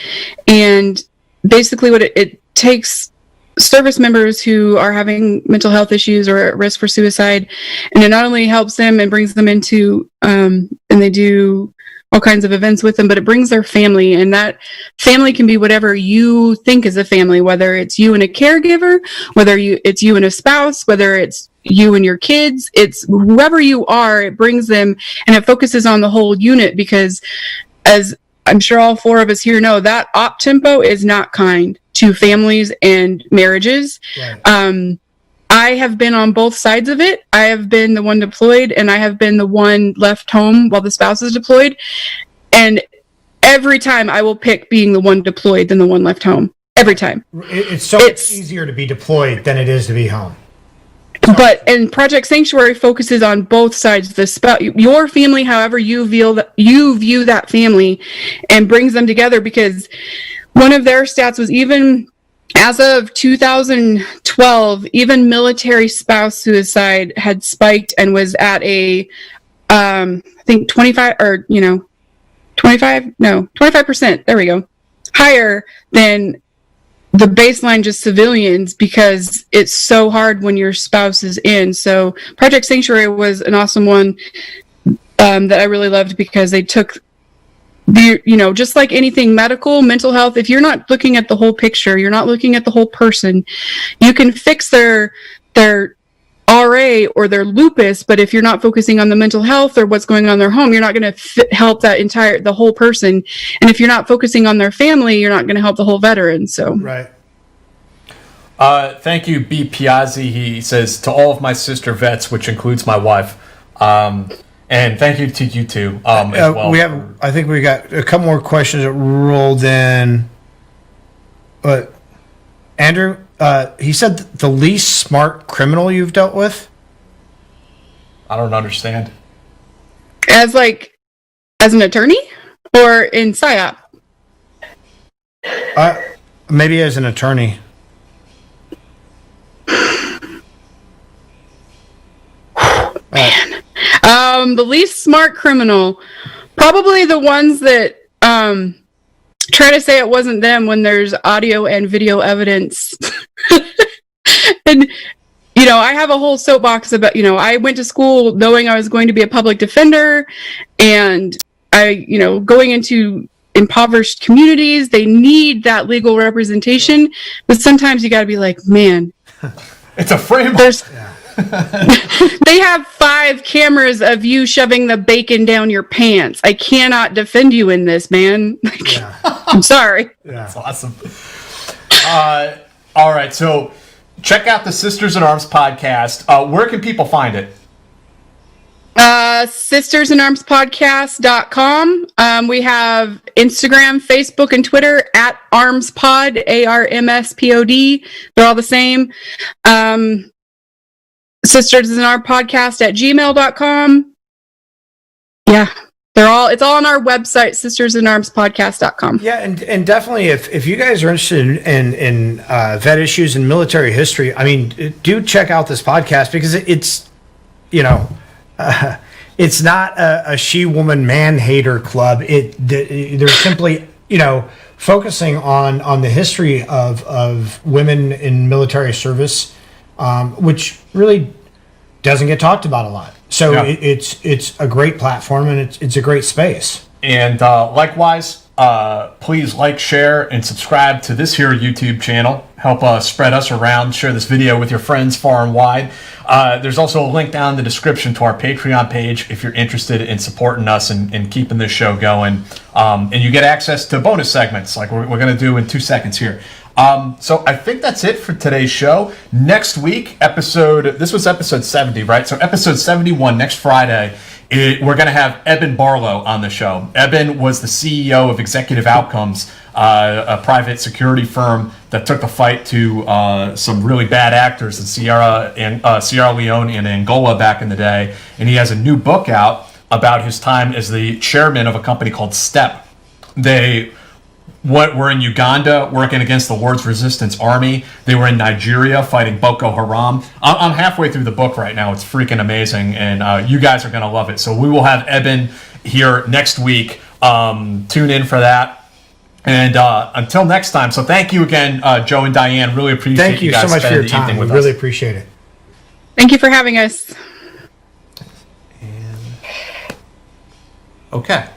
And basically what it takes service members who are having mental health issues or at risk for suicide, and it not only helps them and brings them into and they do all kinds of events with them, but it brings their family, and that family can be whatever you think is a family, whether it's you and a caregiver, whether it's you and a spouse, whether it's you and your kids, it's whoever you are, it brings them, and it focuses on the whole unit, because as I'm sure all four of us here know, that op tempo is not kind to families and marriages. Right. I have been on both sides of it. I have been the one deployed, and I have been the one left home while the spouse is deployed. And every time I will pick being the one deployed than the one left home. Every time. It's so much easier to be deployed than it is to be home. And Project Sanctuary focuses on both sides of the your family, however you view that family, and brings them together, because one of their stats was, even as of 2012, even military spouse suicide had spiked and was at I think 25%, there we go, higher than the baseline just civilians, because it's so hard when your spouse is in. So Project Sanctuary was an awesome one that I really loved, because they took just like anything medical, mental health, if you're not looking at the whole picture, you're not looking at the whole person, you can fix their RA or their lupus, but if you're not focusing on the mental health or what's going on in their home, you're not going to help the whole person. And if you're not focusing on their family, you're not going to help the whole veteran. So right. Thank you, B. Piazzi. He says, to all of my sister vets, which includes my wife. And thank you to you two as well. I think we got a couple more questions that rolled in. But Andrew, he said the least smart criminal you've dealt with? I don't understand. As an attorney or in PSYOP? Maybe as an attorney. Man. The least smart criminal, probably the ones that try to say it wasn't them when there's audio and video evidence. And I have a whole soapbox about, I went to school knowing I was going to be a public defender, and I, going into impoverished communities, they need that legal representation, but sometimes you got to be like, man, it's a frame. They have 5 cameras of you shoving the bacon down your pants. I cannot defend you in this, man. I'm sorry. Yeah. That's awesome. All right, so check out the Sisters in Arms podcast. Where can people find it? sistersinarmspodcast.com. We have Instagram, Facebook, and Twitter at ArmsPod, ARMSPOD. They're all the same. sistersinarmspodcast@gmail.com. Yeah, it's all on our website, sistersinarmspodcast.com. Yeah, and definitely if you guys are interested in vet issues and military history, I mean, do check out this podcast, because it's it's not a she-woman man-hater club. They're simply focusing on the history of women in military service, which really doesn't get talked about a lot. So yeah. It's a great platform, and it's a great space. And likewise, please like, share, and subscribe to this here YouTube channel. Help spread us around. Share this video with your friends far and wide. There's also a link down in the description to our Patreon page if you're interested in supporting us and keeping this show going. And you get access to bonus segments like we're going to do in 2 seconds here. So I think that's it for today's show. Next week, this was episode 70, right? So episode 71, next Friday, we're going to have Eben Barlow on the show. Eben was the CEO of Executive Outcomes, a private security firm that took the fight to some really bad actors in Sierra Leone and Angola back in the day. And he has a new book out about his time as the chairman of a company called STEP. We're in Uganda working against the Lord's Resistance Army. They were in Nigeria fighting Boko Haram. I'm halfway through the book right now. It's freaking amazing, and you guys are going to love it. So we will have Eben here next week. Tune in for that. And until next time, so thank you again, Joe and Diane. Really appreciate Thank you guys so much for your spending the evening time. We with really us. appreciate it. Thank you for having us. Okay.